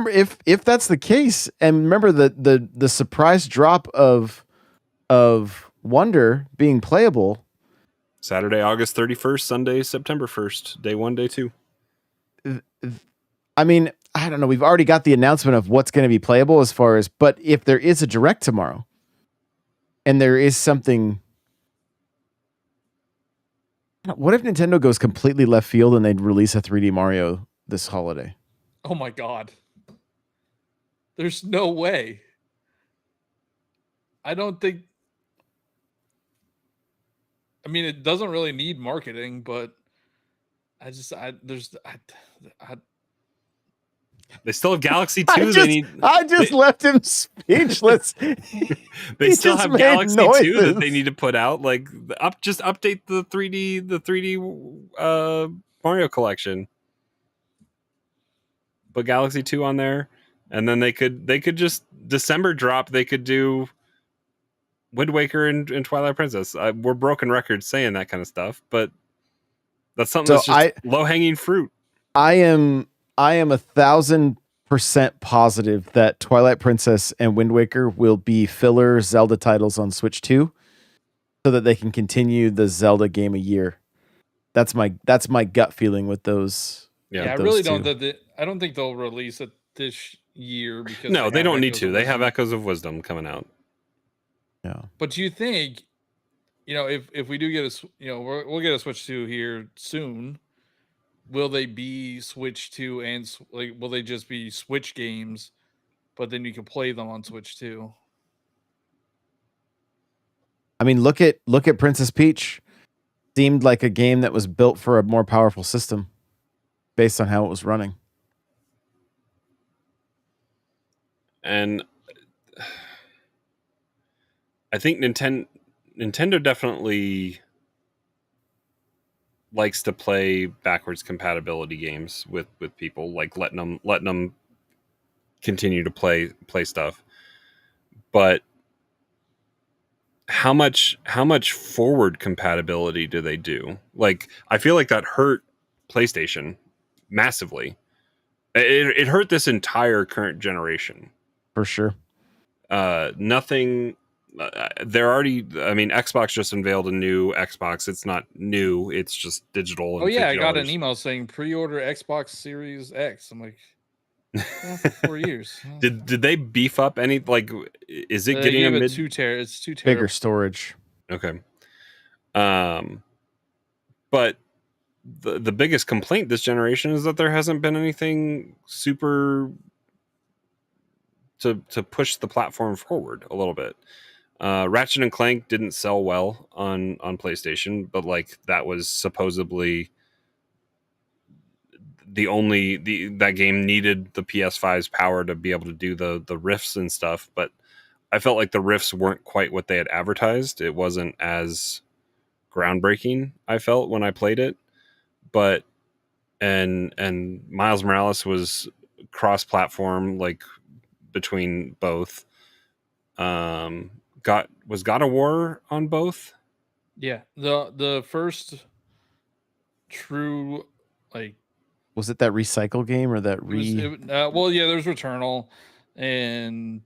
if that's the case, and remember the surprise drop of Wonder being playable Saturday, August 31st, Sunday, September 1st, day 1, day 2. I mean, I don't know. We've already got the announcement of what's going to be playable but if there is a direct tomorrow, and there is something. What if Nintendo goes completely left field and they'd release a 3D Mario this holiday? Oh my God. There's no way. I don't think. I mean, it doesn't really need marketing, but they still have Galaxy 2. I just left him speechless. They still have Galaxy 2 that they need to put out. Like just update the 3D Mario collection. Put Galaxy 2 on there, and then they could just December drop. They could do Wind Waker and Twilight Princess. We're broken records saying that kind of stuff, but that's something that's just low hanging fruit. I am 1,000% positive that Twilight Princess and Wind Waker will be filler Zelda titles on Switch 2, so that they can continue the Zelda game a year. That's my gut feeling with those. Yeah, I really don't. I don't think they'll release it this year because No, they don't need Echoes to. of They have Wisdom. Echoes of Wisdom coming out. Yeah. But do you think, if we do get we'll get a Switch 2 here soon, will they be Switch 2 and will they just be Switch games, but then you can play them on Switch 2? I mean, look at Princess Peach. Seemed like a game that was built for a more powerful system based on how it was running. And I think Nintendo definitely likes to play backwards compatibility games with people, like letting them continue to play stuff. But how much forward compatibility do they do? Like, I feel like that hurt PlayStation massively. It hurt this entire current generation For sure. Nothing. They're already. I mean, Xbox just unveiled a new Xbox. It's not new. It's just digital. Oh And yeah, I got an $50. email saying pre-order Xbox Series X. I'm like, for 4 years. Did they beef up any? Like, is it They getting a gave it mid? 2 tera. It's 2 tera. Bigger storage. Okay. But the biggest complaint this generation is that there hasn't been anything super to push the platform forward a little bit. Ratchet and Clank didn't sell well on PlayStation, but like that was supposedly that game needed the PS5's power to be able to do the rifts and stuff. But I felt like the rifts weren't quite what they had advertised. It wasn't as groundbreaking, I felt, when I played it. But and Miles Morales was cross-platform, like between both. Was God of War on both? Yeah, the first true Was it that recycle game or that well, yeah, there's Returnal and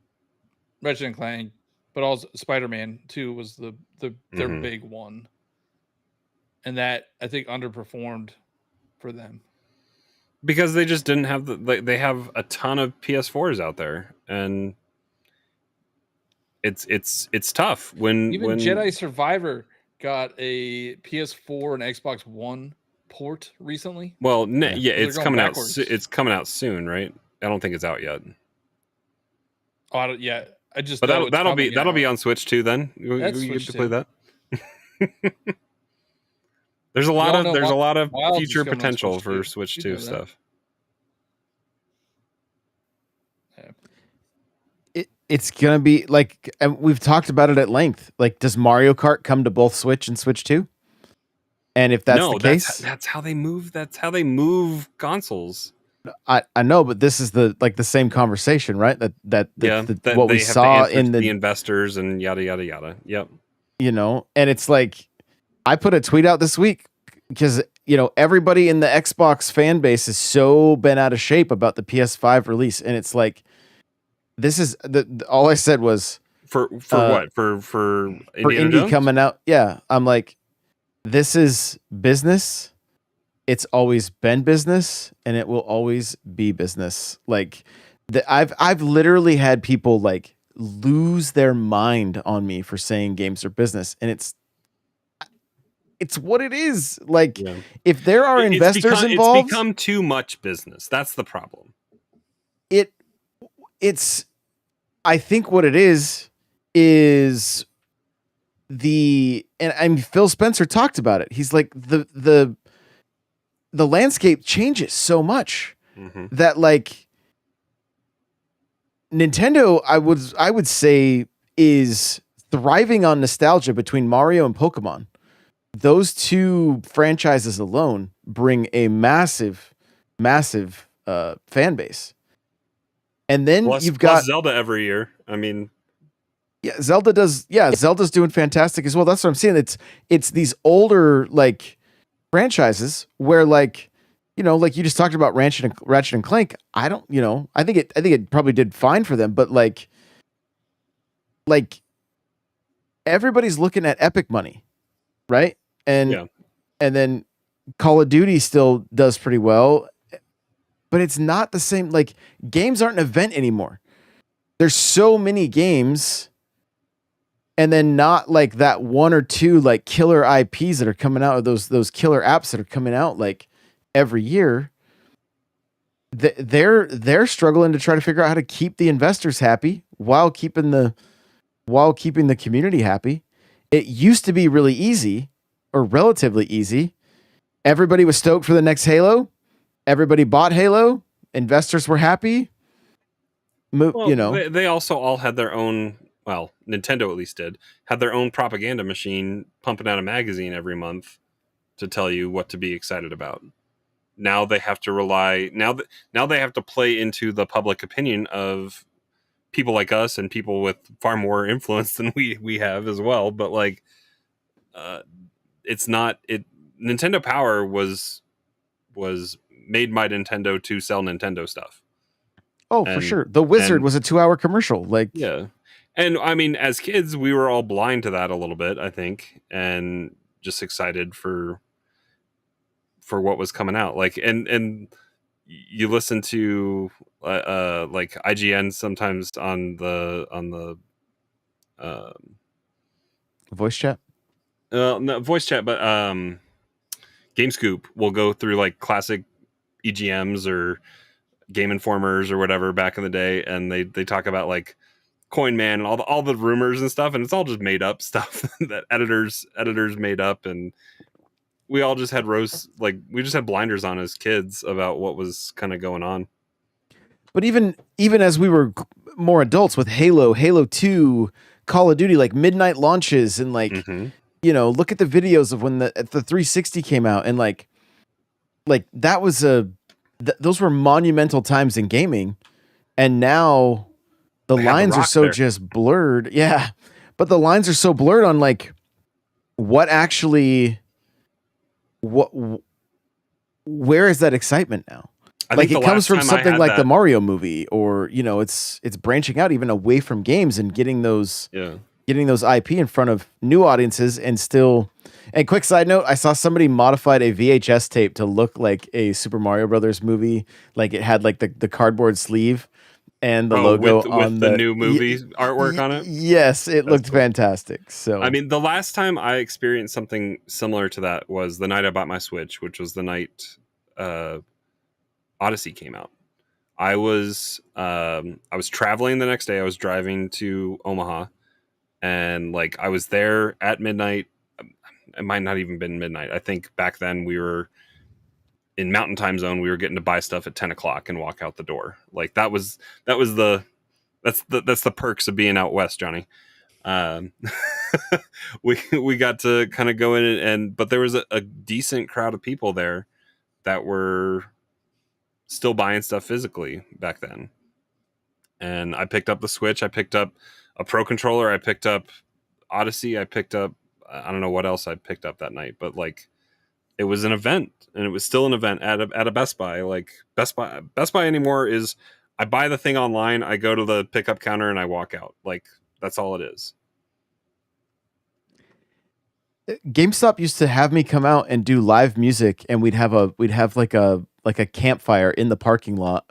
Ratchet and Clank, but also Spider-Man 2 was their big one, and that I think underperformed for them because they just didn't have they have a ton of PS4s out there, and it's tough when Jedi Survivor got a PS4 and Xbox One port recently. Well, yeah, it's coming backwards. It's coming out soon, right? I don't think it's out yet. Oh, I just. But that'll be on Switch too. Then you get to play that. There's a lot of future potential for Switch 2 stuff. It's gonna be like, and we've talked about it at length. Like, does Mario Kart come to both Switch and Switch 2? And if that's the case, that's how they move. That's how they move consoles. I know, but this is the same conversation, right? That what we saw in the investors and yada yada yada. Yep. And it's like, I put a tweet out this week because everybody in the Xbox fan base is so bent out of shape about the PS5 release, and it's like, this is all I said was for what for Indiana Indy coming out. Yeah, I'm like, this is business. It's always been business, and it will always be business. Like, I've literally had people like lose their mind on me for saying games are business, and it's what it is. Like, if there are investors involved, it's become too much business. That's the problem. It's I think what it is and Phil Spencer talked about it. He's like, the landscape changes so much that, like, Nintendo, I would say, is thriving on nostalgia between Mario and Pokemon. Those two franchises alone bring a massive fan base. And then you've got Zelda every year. I mean, yeah, Zelda does. Yeah, Zelda's doing fantastic as well. That's what I'm saying. It's these older like franchises where, like, like you just talked about Ratchet and Clank. I think it probably did fine for them, but like everybody's looking at Epic money, right? And then Call of Duty still does pretty well. but it's not the same. Like, games aren't an event anymore. There's so many games, and then not like that one or two like killer IPs that are coming out, of those killer apps that are coming out like every year. They're struggling to try to figure out how to keep the investors happy while keeping the community happy. It used to be really easy, or relatively easy. Everybody was stoked for the next Halo. Everybody bought Halo. Investors were happy. Well, they also all had their own. Well, Nintendo at least had their own propaganda machine pumping out a magazine every month to tell you what to be excited about. Now they have to rely. Now they have to play into the public opinion of people like us and people with far more influence than we have as well. But like, it's not it. Nintendo Power was made by Nintendo to sell Nintendo stuff. Oh, for sure. The Wizard was a 2-hour commercial. Like, yeah. And I mean, as kids, we were all blind to that a little bit, I think, and just excited for what was coming out. Like, and you listen to like IGN sometimes on the voice chat. No, voice chat, but GameScoop will go through like classic EGMs or Game Informers or whatever back in the day, and they talk about like Coin Man and all the rumors and stuff, and it's all just made up stuff that editors made up, and we all just had we just had blinders on as kids about what was kind of going on. But even as we were more adults with Halo 2, Call of Duty, like midnight launches, and like look at the videos of when the 360 came out, and like that was those were monumental times in gaming, and now the lines are so just blurred. Yeah, but the lines are so blurred on like where is that excitement now? Like, it comes from something like the Mario movie, or it's branching out even away from games and getting those IP in front of new audiences. And quick side note, I saw somebody modified a VHS tape to look like a Super Mario Brothers movie. Like, it had like the cardboard sleeve and the logo with the new movie artwork on it. Yes, it looked fantastic. So I mean, the last time I experienced something similar to that was the night I bought my Switch, which was the night Odyssey came out. I was traveling the next day. I was driving to Omaha, and like I was there at midnight. It might not even been midnight. I think back then we were in Mountain Time Zone. We were getting to buy stuff at 10 o'clock and walk out the door. Like that's the perks of being out west, Johnny. We got to kind of go in but there was a decent crowd of people there that were still buying stuff physically back then. And I picked up the Switch. I picked up a Pro Controller. I picked up Odyssey. I picked up, I don't know what else I picked up that night, but like, it was an event, and it was still an event at a Best Buy. Like Best Buy anymore is I buy the thing online, I go to the pickup counter, and I walk out. Like, that's all it is. GameStop used to have me come out and do live music, and we'd have like a campfire in the parking lot,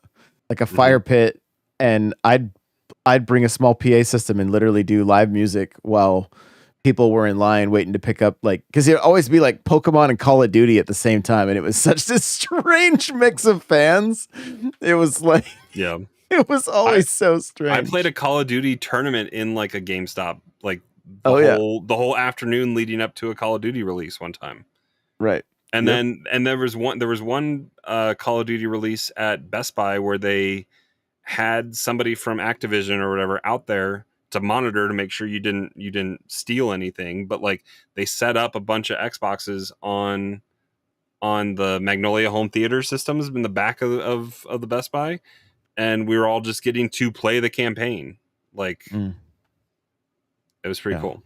like a fire pit, and I'd bring a small PA system and literally do live music while people were in line waiting to pick up, like, because it'd always be like Pokemon and Call of Duty at the same time, and it was such a strange mix of fans. It was like, yeah, it was always so strange. I played a Call of Duty tournament in like a GameStop, like the whole afternoon leading up to a Call of Duty release one time. Right. And then there was one Call of Duty release at Best Buy where they had somebody from Activision or whatever out there to monitor to make sure you didn't steal anything, but like they set up a bunch of Xboxes on the Magnolia home theater systems in the back of the Best Buy, and we were all just getting to play the campaign. Like it was pretty cool.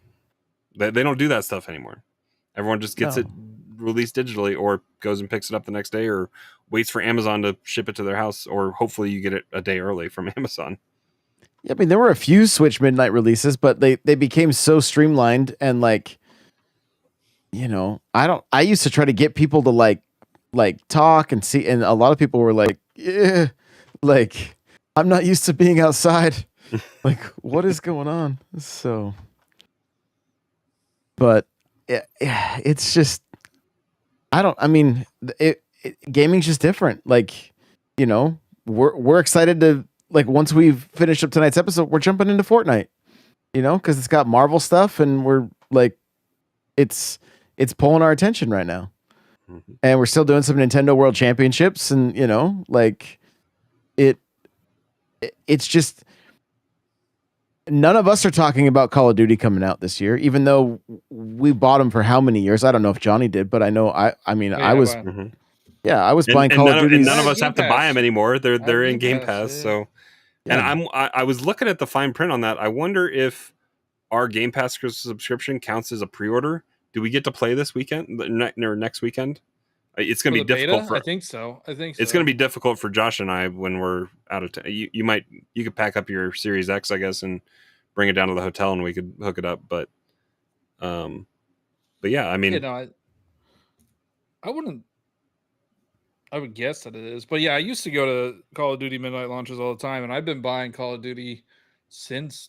They don't do that stuff anymore. Everyone just gets it released digitally, or goes and picks it up the next day, or waits for Amazon to ship it to their house, or hopefully you get it a day early from Amazon. Yeah, I mean, there were a few Switch midnight releases, but they became so streamlined, and like, I used to try to get people to like talk and see, and a lot of people were like yeah, like I'm not used to being outside. Like, what is going on? So, but it's just I mean, gaming's just different. Like, we're excited to like once we've finished up tonight's episode, we're jumping into Fortnite. Because it's got Marvel stuff, and we're like, it's pulling our attention right now. Mhm. And we're still doing some Nintendo World Championships, and like it's just none of us are talking about Call of Duty coming out this year, even though we bought them for how many years? I don't know if Johnny did, but I know I mean I was Mhm. I was buying Call of Duty. And none of us Game have to buy Pass. them anymore. They're I have in Game Game Pass, Pass. yeah. So, Yeah. and I was looking at the fine print on that. I wonder if our Game Pass subscription counts as a pre-order. Do we get to play this weekend or next weekend? It's going to For be the difficult beta? for. I think so. It's going to be difficult for Josh and I when we're out of town. You could pack up your Series X, I guess, and bring it down to the hotel, and we could hook it up. But yeah, I mean, I wouldn't. I would guess that it is, but yeah, I used to go to Call of Duty midnight launches all the time, and I've been buying Call of Duty since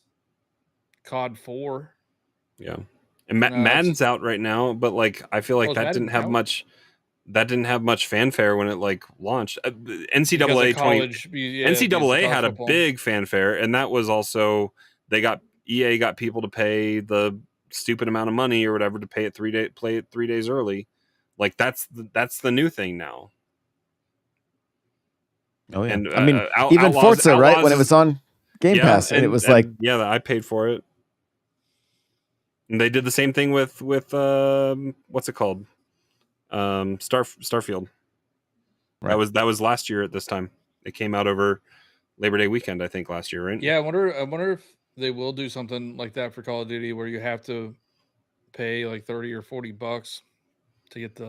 COD 4. yeah. And No, it's- Madden's out right now, but like I feel like is that Madden didn't have out? much. That didn't have much fanfare when it like launched. Because NCAA of college, yeah, because of NCAA had a college football. big fanfare, and that was also EA got people to pay the stupid amount of money or whatever to play it 3 days early. Like that's the new thing now. Oh yeah, And I mean, even Forza, right? When it was on Game Pass, and it was like, yeah, I paid for it. And they did the same thing with what's it called? Starfield. Right. That was last year at this time. It came out over Labor Day weekend, I think, last year, right? Yeah, I wonder if they will do something like that for Call of Duty, where you have to pay like $30 or $40 to get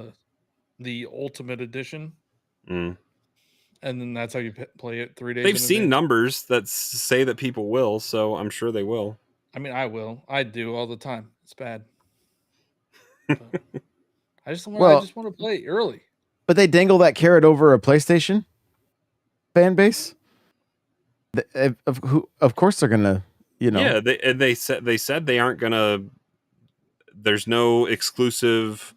the Ultimate Edition, Mm. and then that's how you play it 3 days. They've seen numbers that say that people will, so I'm sure they will. I mean, I will. I do all the time. It's bad. But I just want to play early. But they dangle that carrot over a PlayStation fan base. Of course they're gonna, Yeah, they said they aren't gonna. There's no exclusive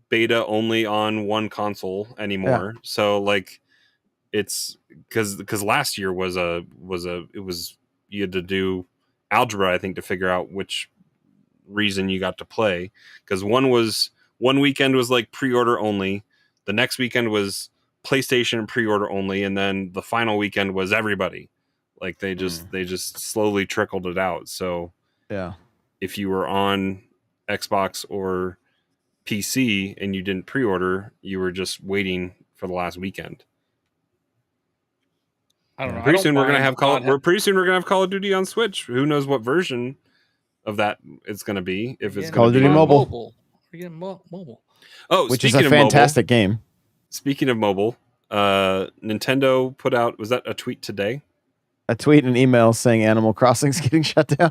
beta only on one console anymore. Yeah. So like, it's because last year was you had to do algebra, I think, to figure out which reason you got to play, because one weekend was like pre-order only, the next weekend was PlayStation pre-order only, and then the final weekend was everybody. Like they just slowly trickled it out. So yeah, if you were on Xbox or PC and you didn't pre-order, you were just waiting for the last weekend. I don't know. Pretty soon we're gonna have Call of Duty on Switch. Who knows what version of that it's going to be? If it's Call of Duty Mobile. We're getting mobile. Oh, which is a fantastic game. Speaking of mobile, Nintendo put out, was that a tweet today? A tweet and an email saying Animal Crossing's getting shut down.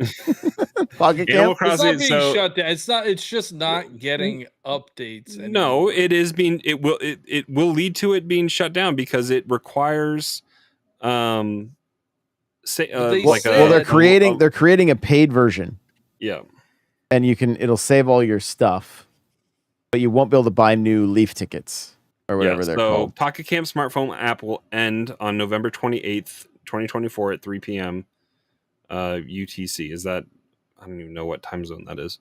Pocket Animal Camp? Crossing, it's not being shut down. It's not. It's just not getting updates anymore. No, it is being. It will lead to it being shut down because it requires. They're creating a paid version. Yeah, and it'll save all your stuff, but you won't be able to buy new Leaf tickets or whatever they're called. Pocket Camp smartphone app will end on November 28th, 2024 at 3 p.m. UTC. Is that? I don't even know what time zone that is.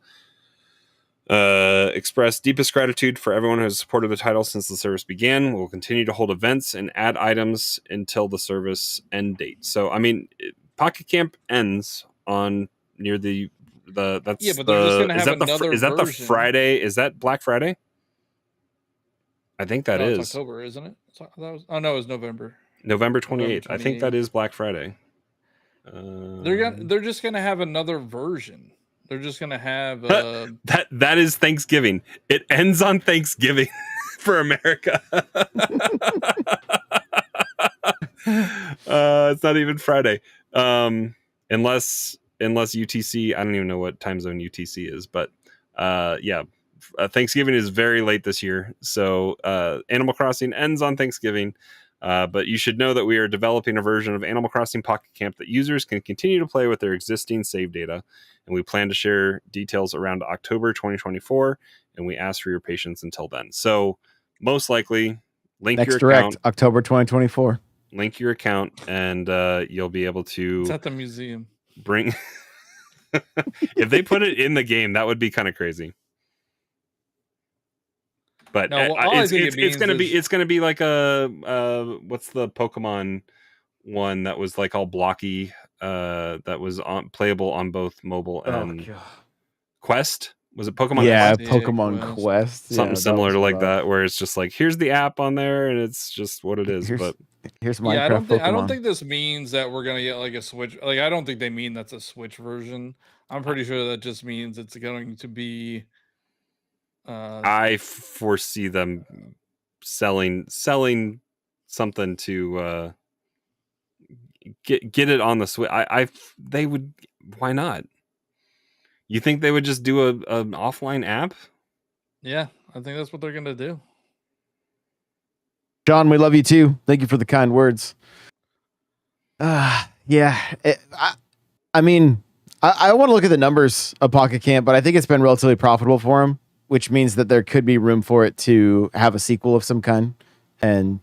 Express deepest gratitude for everyone who has supported the title since the service began. We'll continue to hold events and add items until the service end date. So, I mean, Pocket Camp ends on near the that's yeah, but they're just going to have another is that version. the Friday? Is that Black Friday? I think that is it's October, isn't it? No, it was November. November 28th. I think that is Black Friday. They're just going to have another version. They're just going to have that is Thanksgiving. It ends on Thanksgiving for America. It's not even Friday. Unless UTC, I don't even know what time zone UTC is, but Thanksgiving is very late this year. So Animal Crossing ends on Thanksgiving. But you should know that we are developing a version of Animal Crossing Pocket Camp that users can continue to play with their existing save data, and we plan to share details around October 2024, and we ask for your patience until then. So most likely, link Next your direct, account, October 2024. link your account, and you'll be able It's to at the museum. bring. If they put it in the game, that would be kind of crazy. But No, well, all I think it it's gonna means be is- it's gonna be like a what's the Pokemon one that was like all blocky, that was playable on both mobile and Quest. Was it Pokemon Yeah, Quest? Pokemon Quest. Quest. Something Yeah, similar was to like rough. that, where it's just like, here's the app on there, and it's just what it is. But Here's Minecraft Yeah, Pokemon. I don't think this means that we're gonna get like a Switch. Like, I don't think they mean that's a Switch version. I'm pretty sure that just means it's going to be. I foresee them selling something to get it on the Switch. They would. Why not? You think they would just do an offline app? Yeah, I think that's what they're gonna do. John, we love you too. Thank you for the kind words. Yeah. I mean, I want to look at the numbers of Pocket Camp, but I think it's been relatively profitable for him, which means that there could be room for it to have a sequel of some kind. And,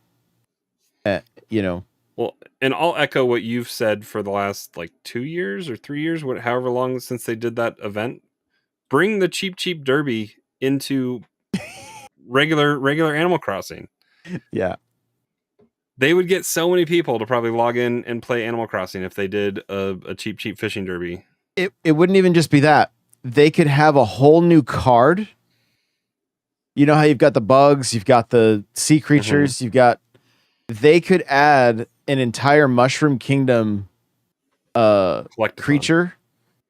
Well, and I'll echo what you've said for the last like 2 years or 3 years, however long since they did that event. Bring the Cheap Derby into regular Animal Crossing. Yeah. They would get so many people to probably log in and play Animal Crossing if they did a cheap fishing derby. It wouldn't even just be that. They could have a whole new card. You know how you've got the bugs, you've got the sea creatures, they could add an entire Mushroom Kingdom creature,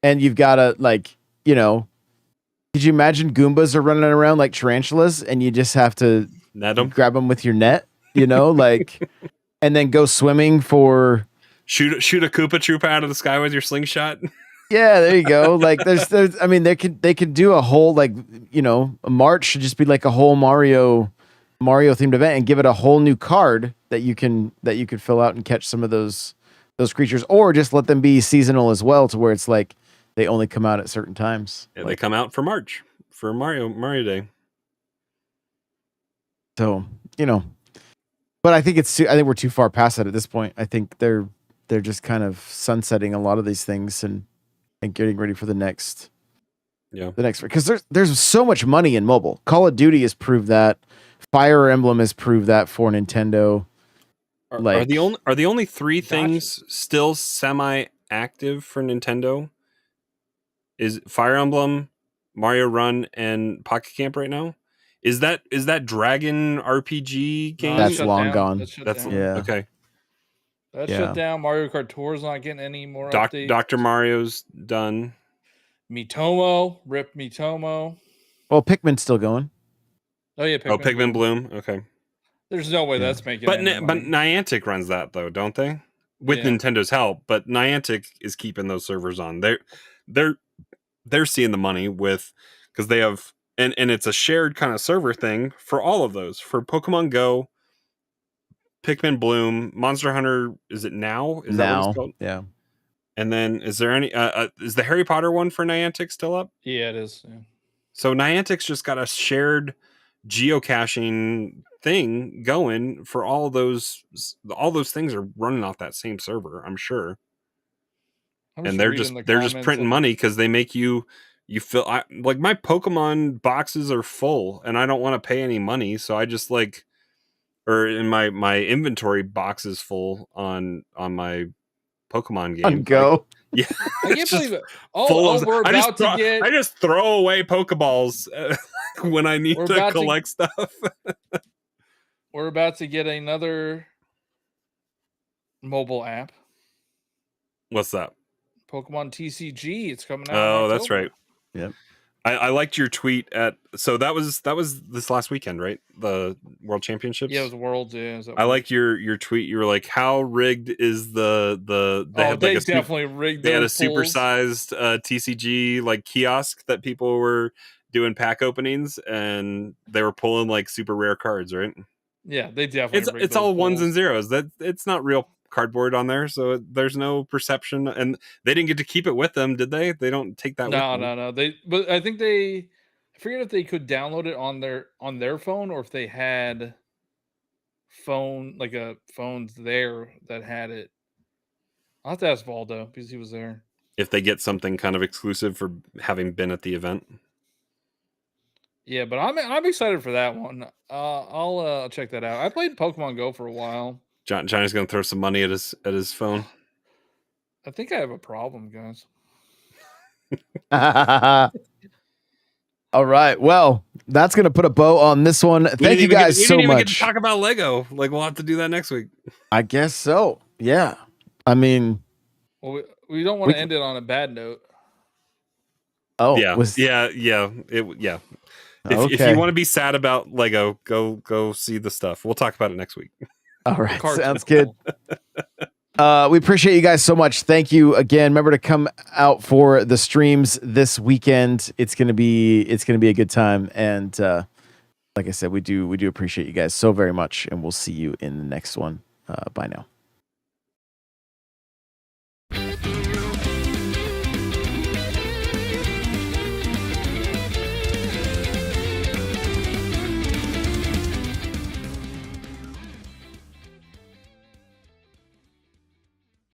and you've got a could you imagine Goombas are running around like tarantulas, and you just have to net them, grab them with your net, and then go swimming for shoot a Koopa Troopa out of the sky with your slingshot. Yeah, there you go. Like there's I mean they could do a whole a March should just be like a whole Mario themed event and give it a whole new card that you could fill out and catch some of those creatures, or just let them be seasonal as well, to where it's like they only come out at certain times. Yeah, they come out for March for Mario Day. So, but I think I think we're too far past that at this point. I think they're just kind of sunsetting a lot of these things and getting ready for the next because there's so much money in mobile. Call of Duty has proved that. Fire Emblem has proved that for Nintendo. Are the only three things still semi-active for Nintendo? Is Fire Emblem, Mario Run, and Pocket Camp right now? Is that Dragon RPG game? That's long gone. That's okay. That shut down. Mario Kart Tour's not getting any more updates. Dr. Mario's done. Mitomo, rip Mitomo. Well, Pikmin's still going. Oh yeah, Pikmin Bloom. Okay. There's no way that's making. But Niantic runs that though, don't they? With Nintendo's help, but Niantic is keeping those servers on. They're seeing the money because they have and it's a shared kind of server thing for all of those, for Pokemon Go, Pikmin Bloom, Monster Hunter. Is it now? Is that what it's called? Yeah. And then is there any? Is the Harry Potter one for Niantic still up? Yeah, it is. Yeah. So Niantic's just got a shared geocaching thing going for all those things are running off that same server, I'm sure. And they're just printing money because they make you feel like my Pokemon boxes are full and I don't want to pay any money, so I just or in my inventory box is full on my Pokemon game. On Go. Yeah, I can't believe it. I just throw away Pokeballs when I need to collect stuff. We're about to get another mobile app. What's that? Pokemon TCG. It's coming out. Oh, that's right. Yep. I liked your tweet so that was this last weekend, right? The World Championships. Yeah, it was Worlds. Yeah, I like your tweet. You were like, "How rigged is the?" They definitely rigged. They had a supersized TCG like kiosk that people were doing pack openings, and they were pulling like super rare cards, right? Yeah, they definitely. It's all ones and zeros. That it's not real cardboard on there, so there's no perception. And they didn't get to keep it with them, did they? They don't take that with them. No. But I think I forget if they could download it on their phone or if they had phones there that had it. I'll have to ask Valdo because he was there. If they get something kind of exclusive for having been at the event. Yeah, but I'm excited for that one. I'll check that out. I played Pokemon Go for a while. Johnny's gonna throw some money at his phone. I think I have a problem, guys. All right. Well, that's going to put a bow on this one. Thank you guys so much. We didn't even get to talk about Lego. Like, we'll have to do that next week. I guess so. Yeah. I mean, well, we don't want to end it on a bad note. Oh, yeah. If you want to be sad about Lego, go see the stuff. We'll talk about it next week. All right. Sounds good. We appreciate you guys so much. Thank you again. Remember to come out for the streams this weekend. It's gonna be a good time. And like I said, we do appreciate you guys so very much. And we'll see you in the next one. Bye now.